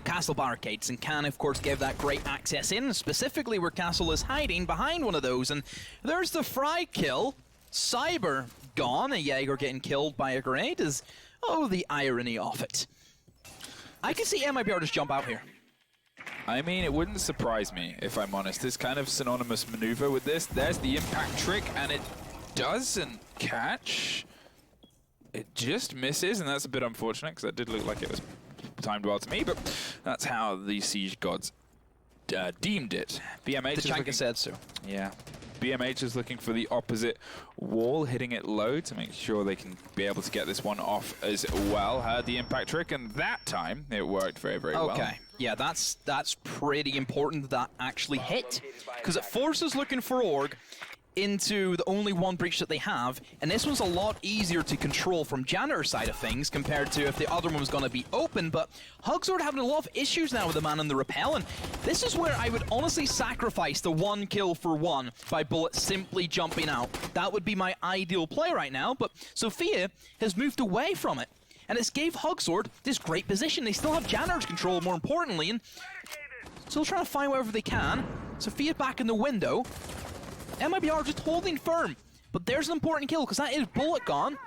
Speaker 2: castle barricades and can, of course, give that great access in, specifically where Castle is hiding behind one of those. And there's the Fry kill. Cyber gone. A Jaeger getting killed by a grenade is, oh, the irony of it. I can see MIBR just jump out here.
Speaker 1: I mean, it wouldn't surprise me, if I'm honest. It's kind of synonymous maneuver with this. There's the impact trick, and it doesn't catch. It just misses, and that's a bit unfortunate, because that did look like it was timed well to me, but that's how the Siege Gods deemed it. BMH
Speaker 2: The Chanka said so.
Speaker 1: Yeah. BMH is looking for the opposite wall, hitting it low to make sure they can be able to get this one off as well. Had the impact trick, and that time it worked very, very well.
Speaker 2: Okay. Yeah, that's pretty important that actually hit, because it forces looking for Org into the only one breach that they have, and this one's a lot easier to control from Janitor's side of things compared to if the other one was going to be open. But Hugsword having a lot of issues now with the man on the rappel, and this is where I would honestly sacrifice the one kill for one by Bullet simply jumping out. That would be my ideal play right now, but Sophia has moved away from it, and it's gave Hugsword this great position. They still have Janitor's control, more importantly, and still trying to find wherever they can. Sophia back in the window. MIBR just holding firm, but there's an important kill, because that is Bullet gone.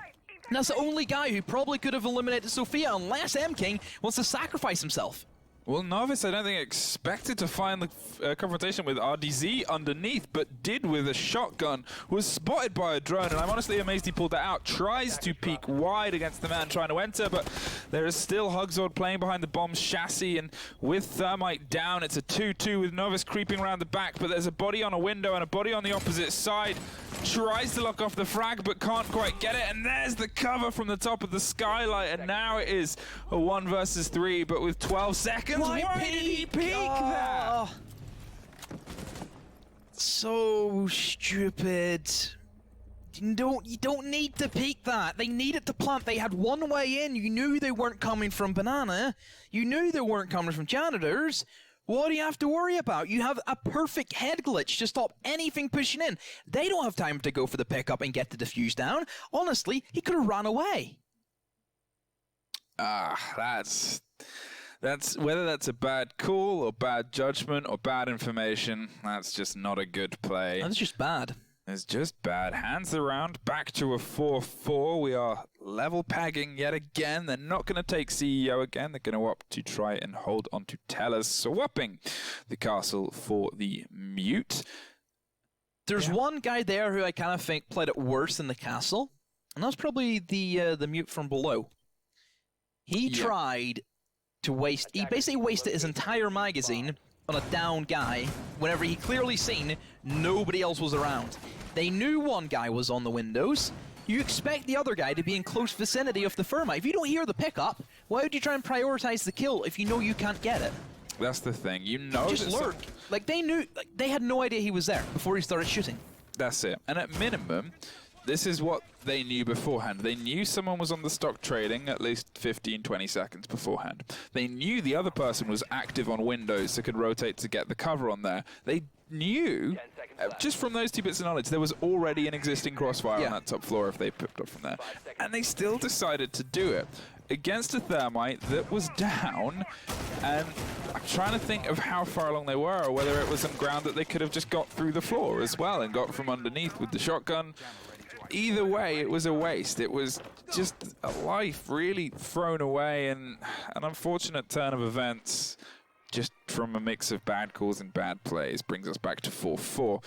Speaker 2: And that's the only guy who probably could have eliminated Sophia, unless M-King wants to sacrifice himself.
Speaker 1: Well, Novice, I don't think expected to find the confrontation with RDZ underneath, but did with a shotgun. Was spotted by a drone, and I'm honestly amazed he pulled that out. Tries to peek wide against the man trying to enter, but there is still Hugsword playing behind the bomb's chassis, and with Thermite down, it's a 2-2 with Novice creeping around the back, but there's a body on a window and a body on the opposite side. Tries to lock off the frag, but can't quite get it, and there's the cover from the top of the skylight, and now it is a 1 versus 3, but with 12 seconds. Why did he peek that?
Speaker 2: So stupid. You don't need to peek that. They needed to plant. They had one way in. You knew they weren't coming from Banana. You knew they weren't coming from Janitors. What do you have to worry about? You have a perfect head glitch to stop anything pushing in. They don't have time to go for the pickup and get the defuse down. Honestly, he could have run away.
Speaker 1: That's whether that's a bad call or bad judgment or bad information, that's just not a good play.
Speaker 2: That's just bad.
Speaker 1: It's just bad. Hands around, back to a 4-4. We are level pegging yet again. They're not going to take CEO again. They're going to opt to try and hold on to Tellers, swapping the castle for the mute.
Speaker 2: There's one guy there who I kind of think played it worse in the castle, and that's probably the mute from below. He tried to waste... He basically wasted his entire magazine on a down guy whenever he clearly seen nobody else was around. They knew one guy was on the windows. You expect the other guy to be in close vicinity of the Thermite. If you don't hear the pickup, why would you try and prioritize the kill if you know you can't get it?
Speaker 1: That's the thing. You know,
Speaker 2: just lurk. Like they knew, like they had no idea he was there before he started shooting.
Speaker 1: That's it. And at minimum, this is what they knew beforehand. They knew someone was on the stock trading at least 15, 20 seconds beforehand. They knew the other person was active on windows so could rotate to get the cover on there. They knew, just from those two bits of knowledge, there was already an existing crossfire on that top floor if they picked up from there. And they still decided to do it against a Thermite that was down, and I'm trying to think of how far along they were, or whether it was some ground that they could have just got through the floor as well and got from underneath with the shotgun. Either way, it was a waste. It was just a life really thrown away, and an unfortunate turn of events just from a mix of bad calls and bad plays brings us back to 4-4.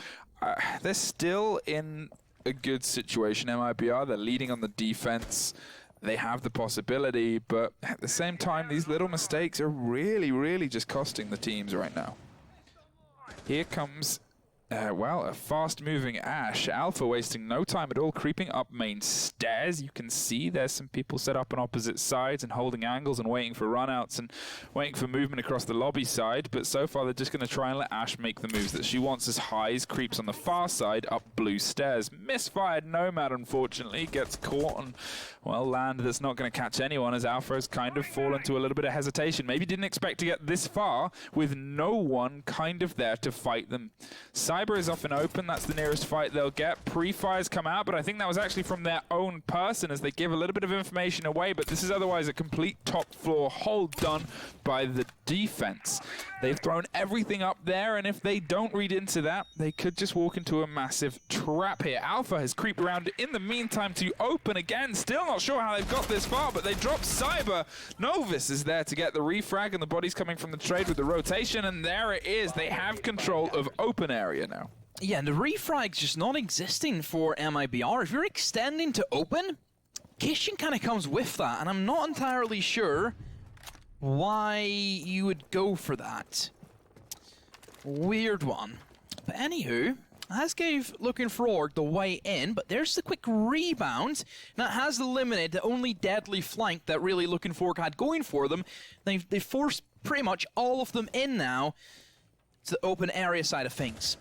Speaker 1: They're still in a good situation, MIBR. They're leading on the defense. They have the possibility, but at the same time, these little mistakes are really, really just costing the teams right now. Here comes well, a fast-moving Ash. Alpha wasting no time at all, creeping up main stairs. You can see there's some people set up on opposite sides and holding angles and waiting for runouts and waiting for movement across the lobby side. But so far, they're just going to try and let Ash make the moves that she wants as Highs creeps on the far side up blue stairs. Misfired Nomad, unfortunately, gets caught on, well, land that's not going to catch anyone as Alpha has kind of fallen to a little bit of hesitation. Maybe didn't expect to get this far with no one kind of there to fight them. Cyber is off and open. That's the nearest fight they'll get. Pre-fires come out, but I think that was actually from their own person as they give a little bit of information away, but this is otherwise a complete top floor hold done by the defense. They've thrown everything up there, and if they don't read into that, they could just walk into a massive trap here. Alpha has creeped around in the meantime to open again. Still not sure how they've got this far, but they drop Cyber. Novus is there to get the refrag, and the body's coming from the trade with the rotation, and there it is. They have control of open area now.
Speaker 2: Yeah, and the refrag's just not existing for MIBR. If you're extending to open, Kishin kind of comes with that, and I'm not entirely sure why you would go for that. Weird one. But anywho, Asgave looking forward the way in, but there's the quick rebound. That has eliminated the only deadly flank that really looking forward had going for them. They've forced pretty much all of them in now to the open area side of things.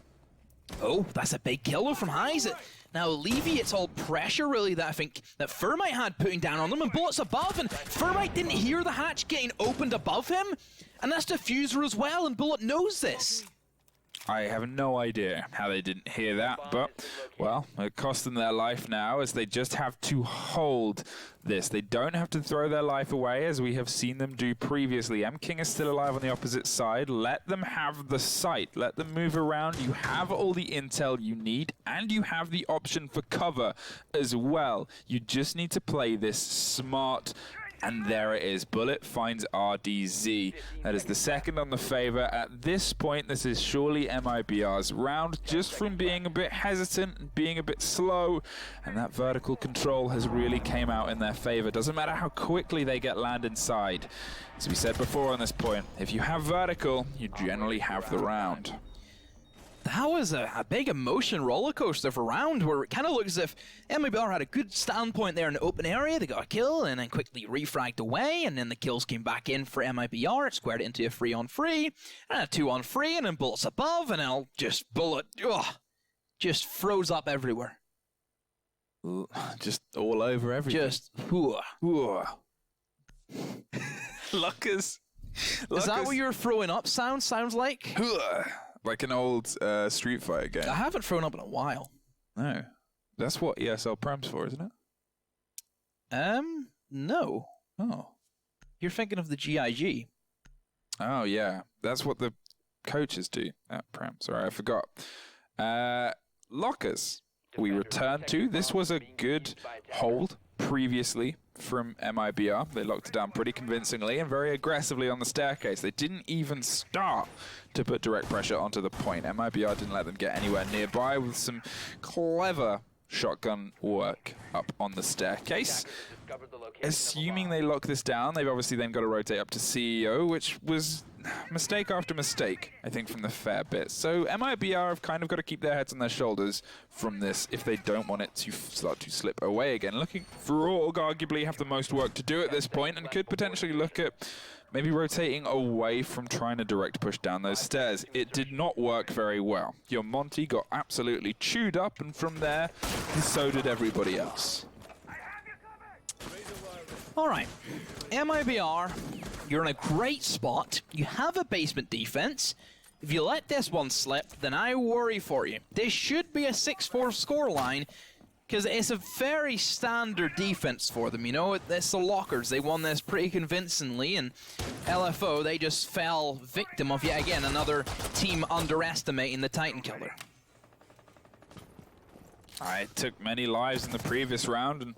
Speaker 2: Oh, that's a big killer from Highs. Now alleviates all pressure, really, that I think that Thermite had putting down on them, and bullets above, and Thermite didn't hear the hatch getting opened above him, and that's Diffuser as well, and Bullet knows this.
Speaker 1: I have no idea how they didn't hear that, but, well, it cost them their life now as they just have to hold this. They don't have to throw their life away as we have seen them do previously. M-King is still alive on the opposite side. Let them have the sight. Let them move around. You have all the intel you need, and you have the option for cover as well. You just need to play this smart. And there it is. Bullet finds RDZ. That is the second on the favor. At this point, this is surely MIBR's round, just from being a bit hesitant and being a bit slow. And that vertical control has really came out in their favor. Doesn't matter how quickly they get land inside. As we said before on this point, if you have vertical, you generally have the round.
Speaker 2: That was a big emotion roller coaster for round where it kind of looks as if MIBR had a good standpoint there in the open area. They got a kill and then quickly refragged away, and then the kills came back in for MIBR. It squared it into a 3-on-3 and a 2-on-3, and then bullets above, and then just Bullet just froze up everywhere.
Speaker 1: Just all over everything.
Speaker 2: Just
Speaker 1: Luckers.
Speaker 2: Is that what your throwing up sounds like?
Speaker 1: Like an old Street Fighter game.
Speaker 2: I haven't thrown up in a while.
Speaker 1: No. That's what ESL Prem's for, isn't it?
Speaker 2: No.
Speaker 1: Oh.
Speaker 2: You're thinking of the GIG.
Speaker 1: Oh, yeah. That's what the coaches do at Prem. Sorry, I forgot. Lockers. We return to. This was a good hold previously from MIBR. They locked it down pretty convincingly and very aggressively on the staircase. They didn't even start to put direct pressure onto the point. MIBR didn't let them get anywhere nearby with some clever shotgun work up on the staircase. Assuming they lock this down, they've obviously then got to rotate up to CEO, which was mistake after mistake, I think, from the fair bit. So MIBR have kind of got to keep their heads on their shoulders from this if they don't want it to start to slip away again. Looking for Org arguably have the most work to do at this point and could potentially look at maybe rotating away from trying to direct push down those stairs. It did not work very well. Your Monty got absolutely chewed up, and from there, so did everybody else.
Speaker 2: All right, MIBR, you're in a great spot. You have a basement defense. If you let this one slip, then I worry for you. This should be a 6-4 scoreline, because it's a very standard defense for them. You know, it's the Lockers. They won this pretty convincingly, and LFO, they just fell victim of, yet again, another team underestimating the Titan Killer.
Speaker 1: I took many lives in the previous round, and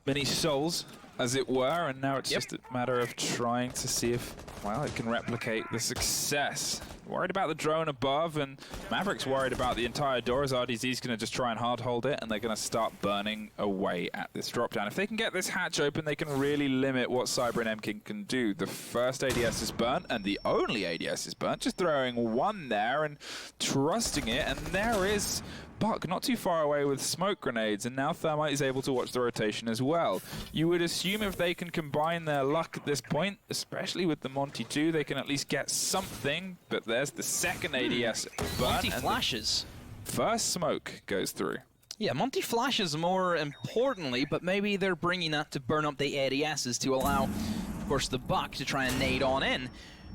Speaker 1: many souls, as it were, and now it's just a matter of trying to see if, well, it can replicate the success worried about the drone above, and Maverick's worried about the entire door as RDZ's going to just try and hard hold it, and they're going to start burning away at this drop down. If they can get this hatch open, they can really limit what Cyber and MKing can do. The first ADS is burnt, and the only ADS is burnt, just throwing one there and trusting it, and there is Buck not too far away with smoke grenades, and now Thermite is able to watch the rotation as well. You would assume if they can combine their luck at this point, especially with the Monty 2, they can at least get something, but there's the second ADS burn.
Speaker 2: Monty flashes.
Speaker 1: First smoke goes through.
Speaker 2: Yeah, Monty flashes more importantly, but maybe they're bringing that to burn up the ADSs to allow, of course, the Buck to try and nade on in.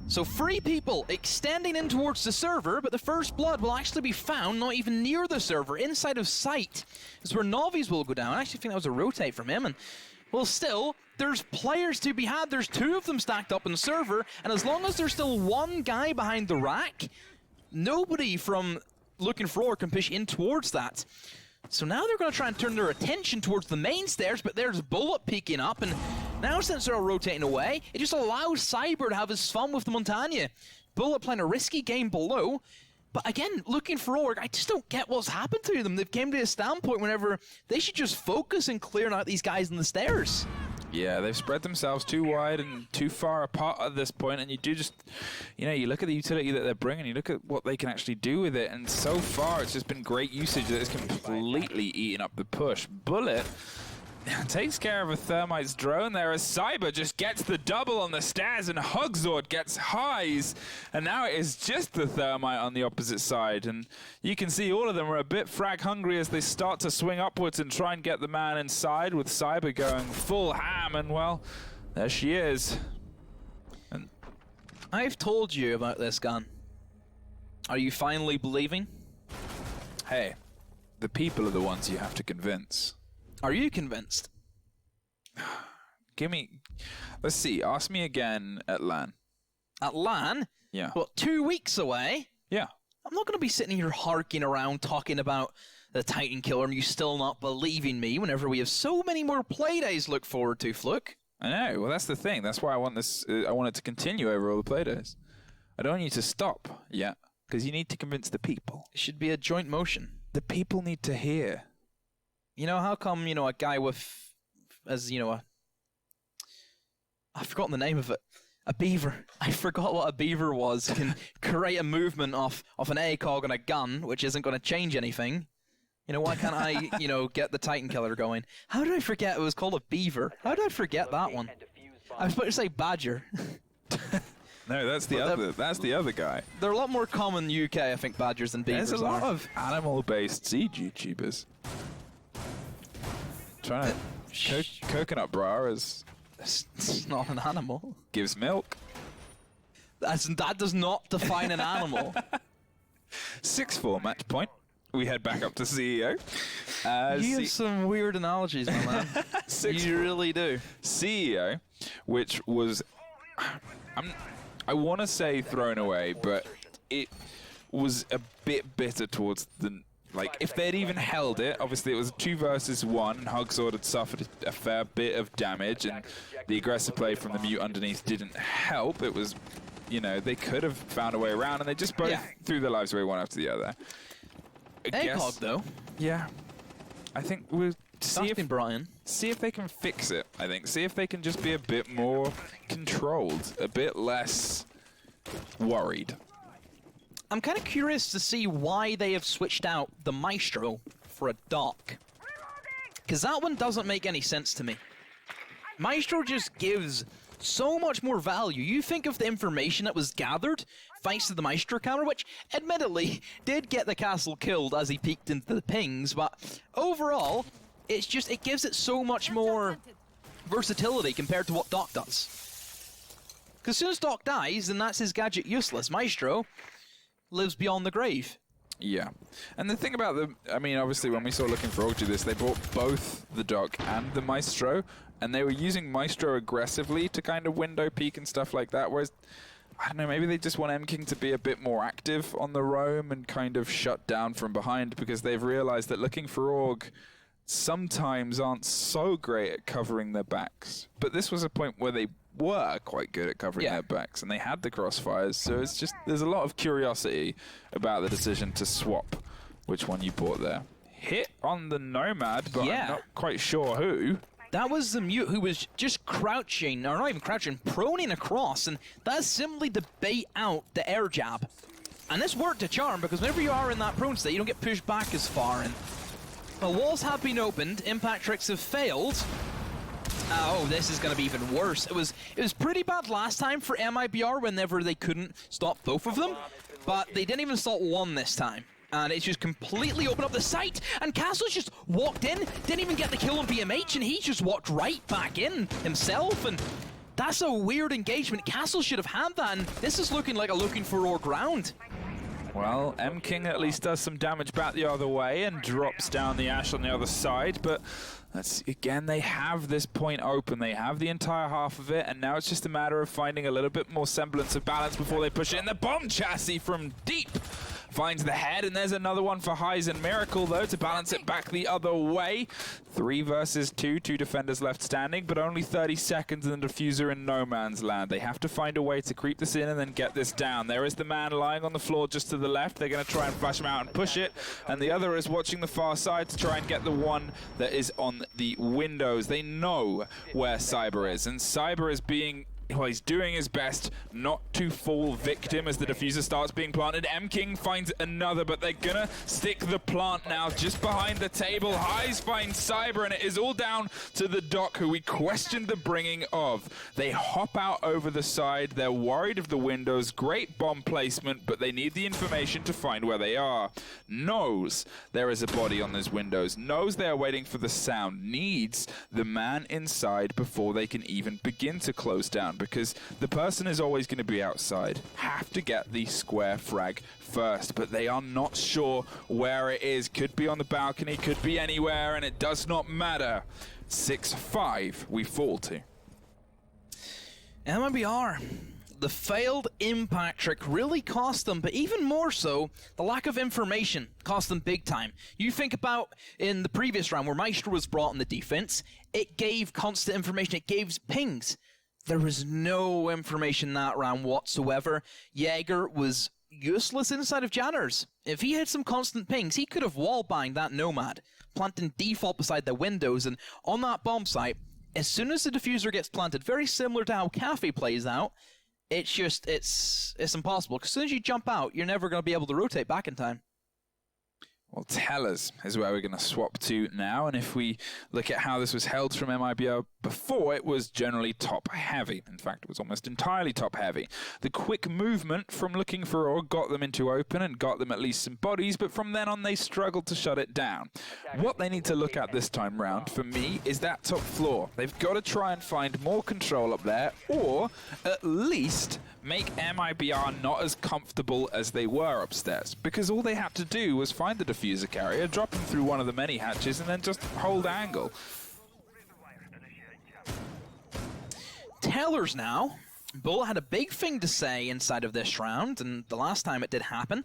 Speaker 2: So 3 people extending in towards the server, but the first blood will actually be found not even near the server, inside of sight. Is where Novi's will go down. I actually think that was a rotate from him, and well, still, there's players to be had. There's 2 of them stacked up in the server, and as long as there's still one guy behind the rack, nobody from looking for ore can push in towards that. So now they're going to try and turn their attention towards the main stairs, but there's Bullet peeking up, and now since they're all rotating away, it just allows Cyber to have his fun with the Montagne. Bullet playing a risky game below, but again, looking for Org, I just don't get what's happened to them. They've came to a standpoint whenever they should just focus on clearing out these guys in the stairs.
Speaker 1: Yeah, they've spread themselves too wide and too far apart at this point, and you do just, you know, you look at the utility that they're bringing, you look at what they can actually do with it, and so far it's just been great usage that it's completely eaten up the push. Bullet takes care of a Thermite's drone there as Cyber just gets the double on the stairs, and Hugzord gets highs, and now it is just the Thermite on the opposite side, and you can see all of them are a bit frag hungry as they start to swing upwards and try and get the man inside, with Cyber going full ham, and well, there she is. And
Speaker 2: I've told you about this gun. Are you finally believing?
Speaker 1: hey, the people are the ones you have to convince.
Speaker 2: Are you convinced?
Speaker 1: Let's see, ask me again at LAN.
Speaker 2: At LAN?
Speaker 1: Yeah.
Speaker 2: What, 2 weeks away?
Speaker 1: Yeah.
Speaker 2: I'm not going to be sitting here harking around talking about the Titan Killer and you still not believing me whenever we have so many more playdays to look forward to, Fluke.
Speaker 1: I know, well that's the thing. That's why I want this, I want it to continue over all the playdays. I don't want you to stop yet, because you need to convince the people.
Speaker 2: It should be a joint motion.
Speaker 1: The people need to hear.
Speaker 2: You know, how come, you know, a guy with, as, you know, I've forgotten the name of it. A beaver. I forgot what a beaver was. Can create a movement off an ACOG on a gun, which isn't going to change anything. You know, why can't I, you know, get the Titan Killer going? How did I forget it was called a beaver? How did I forget that one? I was about to say badger.
Speaker 1: No, that's the other guy.
Speaker 2: They're a lot more common in the UK, I think, badgers than beavers.
Speaker 1: There's a lot of animal-based seed YouTubers. Trying to coconut bra is...
Speaker 2: It's not an animal.
Speaker 1: Gives milk.
Speaker 2: That does not define an animal.
Speaker 1: 6-4 match point. We head back up to CEO.
Speaker 2: You have some weird analogies, my man. You really do.
Speaker 1: CEO, which was... I want to say thrown away, but it was a bit bitter towards the... Like, if they'd even held it, obviously it was 2 versus 1, and Hugzord had suffered a fair bit of damage, and the aggressive play from the mute underneath didn't help. It was, you know, they could have found a way around, and they just both threw their lives away one after the other.
Speaker 2: ACOG, though.
Speaker 1: Yeah. I think we'll see see if they can fix it, I think. See if they can just be a bit more controlled, a bit less worried.
Speaker 2: I'm kind of curious to see why they have switched out the Maestro for a Doc. Because that one doesn't make any sense to me. Maestro just gives so much more value. You think of the information that was gathered thanks to the Maestro camera, which admittedly did get the castle killed as he peeked into the pings, but overall, it's just, it gives it so much more versatility compared to what Doc does. Because as soon as Doc dies, then that's his gadget useless. Maestro lives beyond the grave.
Speaker 1: Yeah. And the thing about I mean, obviously when we saw Looking for Org do this, they brought both the Doc and the Maestro, and they were using Maestro aggressively to kind of window peek and stuff like that, whereas, I don't know, maybe they just want MKing to be a bit more active on the roam and kind of shut down from behind, because they've realized that Looking for Org sometimes aren't so great at covering their backs. But this was a point where they were quite good at covering their backs, and they had the crossfires, so it's just, there's a lot of curiosity about the decision to swap which one you bought there. Hit on the Nomad, but I'm not quite sure who.
Speaker 2: That was the Mute who was just crouching, or not even crouching, proning across, and that's simply to bait out the air jab. And this worked a charm, because whenever you are in that prone state, you don't get pushed back as far, and the walls have been opened, impact tricks have failed. Oh, this is going to be even worse. It was pretty bad last time for MIBR whenever they couldn't stop both of them, but they didn't even stop one this time. And it's just completely opened up the site, and Castle's just walked in, didn't even get the kill on BMH, and he just walked right back in himself, and that's a weird engagement. Castle should have had that, and this is looking like a looking for org round.
Speaker 1: Well, M-King at least does some damage back the other way and drops down the Ash on the other side, but again, they have this point open. They have the entire half of it, and now it's just a matter of finding a little bit more semblance of balance before they push it in. The bomb chassis from deep finds the head, and there's another one for Highs and Miracle, though, to balance it back the other way. 3 versus 2, 2 defenders left standing, but only 30 seconds in the diffuser in no man's land. They have to find a way to creep this in and then get this down. There is the man lying on the floor just to the left. They're going to try and flash him out and push it, and the other is watching the far side to try and get the one that is on the windows. They know where Cyber is, and Cyber is being... well, he's doing his best not to fall victim as the diffuser starts being planted. M-King finds another, but they're gonna stick the plant now just behind the table. Highs finds Cyber, and it is all down to the Doc, who we questioned the bringing of. They hop out over the side. They're worried of the windows. Great bomb placement, but they need the information to find where they are. Knows there is a body on those windows. Knows they are waiting for the sound. Needs the man inside before they can even begin to close down, because the person is always going to be outside. Have to get the square frag first, but they are not sure where it is. Could be on the balcony, could be anywhere, and it does not matter. 6-5 we fall to.
Speaker 2: MIBR. The failed impact trick really cost them, but even more so, the lack of information cost them big time. You think about in the previous round where Maestro was brought on the defense, it gave constant information, it gave pings. There was no information that round whatsoever. Jaeger was useless inside of Janners. If he had some constant pings, he could have wall-banged that Nomad, planting default beside the windows, and on that bomb site, as soon as the diffuser gets planted, very similar to how Cafe plays out, it's just, it's impossible. Because as soon as you jump out, you're never going to be able to rotate back in time.
Speaker 1: Well, Tellers is where we're going to swap to now, and if we look at how this was held from MIBR before, it was generally top-heavy. In fact, it was almost entirely top-heavy. The quick movement from looking for org got them into open and got them at least some bodies, but from then on they struggled to shut it down. What they need to look at this time round, for me, is that top floor. They've got to try and find more control up there, or at least make MIBR not as comfortable as they were upstairs, because all they had to do was find the diffuser carrier, drop him through one of the many hatches, and then just hold angle.
Speaker 2: Tellers now. Bullet had a big thing to say inside of this round, and the last time it did happen.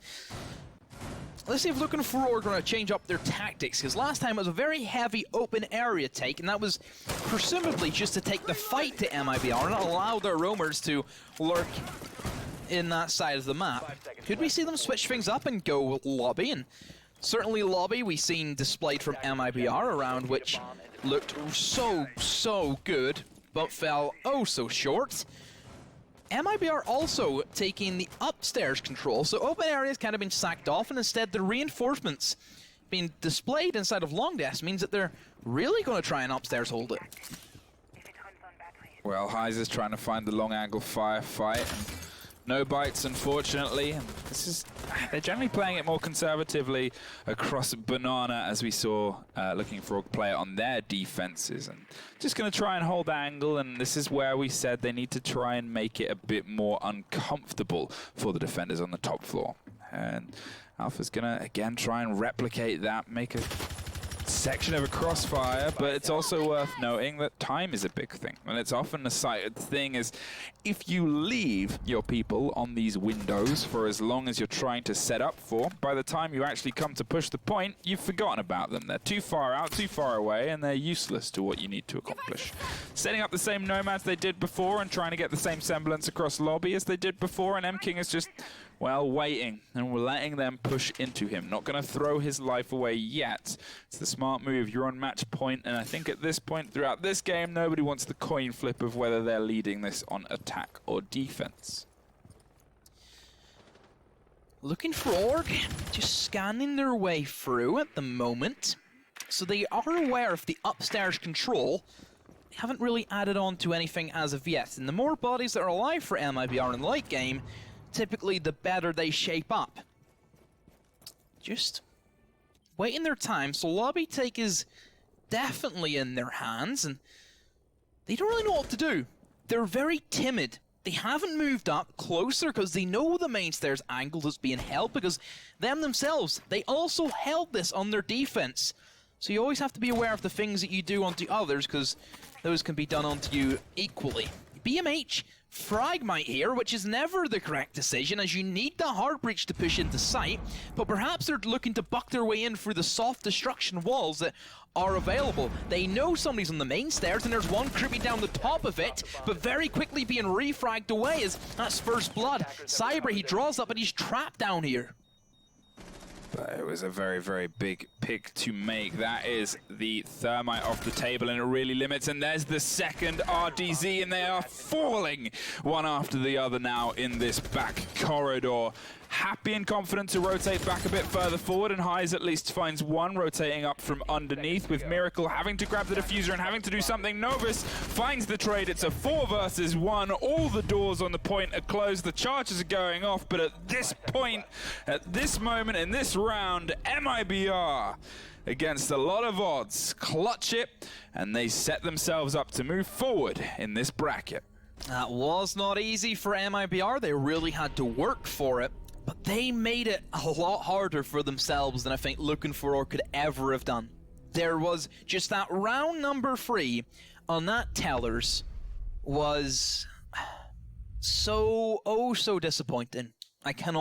Speaker 2: Let's see if Looking For are going to change up their tactics, because last time it was a very heavy open area take, and that was presumably just to take the fight to MIBR and not allow their roamers to lurk in that side of the map. Could we see them switch things up and go lobby? And certainly lobby we've seen displayed from MIBR around, which looked so good, but fell oh so short. MIBR also taking the upstairs control, so open areas kind of been sacked off, and instead the reinforcements being displayed inside of Long Desk means that they're really going to try and upstairs hold it.
Speaker 1: Well, Highs is trying to find the long angle firefight. No bites, unfortunately. And this is, they're generally playing it more conservatively across Banana, as we saw Looking For play it on their defenses. And just going to try and hold angle, and this is where we said they need to try and make it a bit more uncomfortable for the defenders on the top floor. And Alpha's going to, again, try and replicate that, make a section of a crossfire, but it's also worth noting that time is a big thing. And it's often a cited thing is if you leave your people on these windows for as long as you're trying to set up for, by the time you actually come to push the point, you've forgotten about them. They're too far out, too far away, and they're useless to what you need to accomplish. Setting up the same nomads they did before and trying to get the same semblance across lobby as they did before, and M-King is just, well, waiting, and we're letting them push into him. Not going to throw his life away yet. It's the smart move. You're on match point, and I think at this point throughout this game, nobody wants the coin flip of whether they're leading this on attack or defense.
Speaker 2: Looking for Org, just scanning their way through at the moment. So they are aware of the upstairs control. They haven't really added on to anything as of yet. And the more bodies that are alive for MIBR in the late game, typically the better they shape up. Just waiting their time. So lobby take is definitely in their hands, and they don't really know what to do. They're very timid. They haven't moved up closer because they know the main stairs angle is being held, because them themselves, they also held this on their defense. So you always have to be aware of the things that you do onto others, because those can be done onto you equally. BMH Fragmite here, which is never the correct decision, as you need the hard breach to push into sight, but perhaps they're looking to buck their way in through the soft destruction walls that are available. They know somebody's on the main stairs, and there's one creeping down the top of it, but very quickly being refragged away as that's first blood. Cyber, he draws up, but he's trapped down here.
Speaker 1: But it was a very, very big pick to make. That is the thermite off the table, and it really limits. And there's the second RDZ, and they are falling one after the other now in this back corridor. Happy and confident to rotate back a bit further forward, and Highs at least finds one rotating up from underneath, with Miracle having to grab the diffuser and having to do something. Novus finds the trade. It's a 4 versus 1. All the doors on the point are closed. The charges are going off, but at this point, at this moment in this round, MIBR, against a lot of odds, clutch it, and they set themselves up to move forward in this bracket.
Speaker 2: That was not easy for MIBR. They really had to work for it. But they made it a lot harder for themselves than I think Looking for Org could ever have done. There was just that round number 3 on that Tellers was so disappointing. I cannot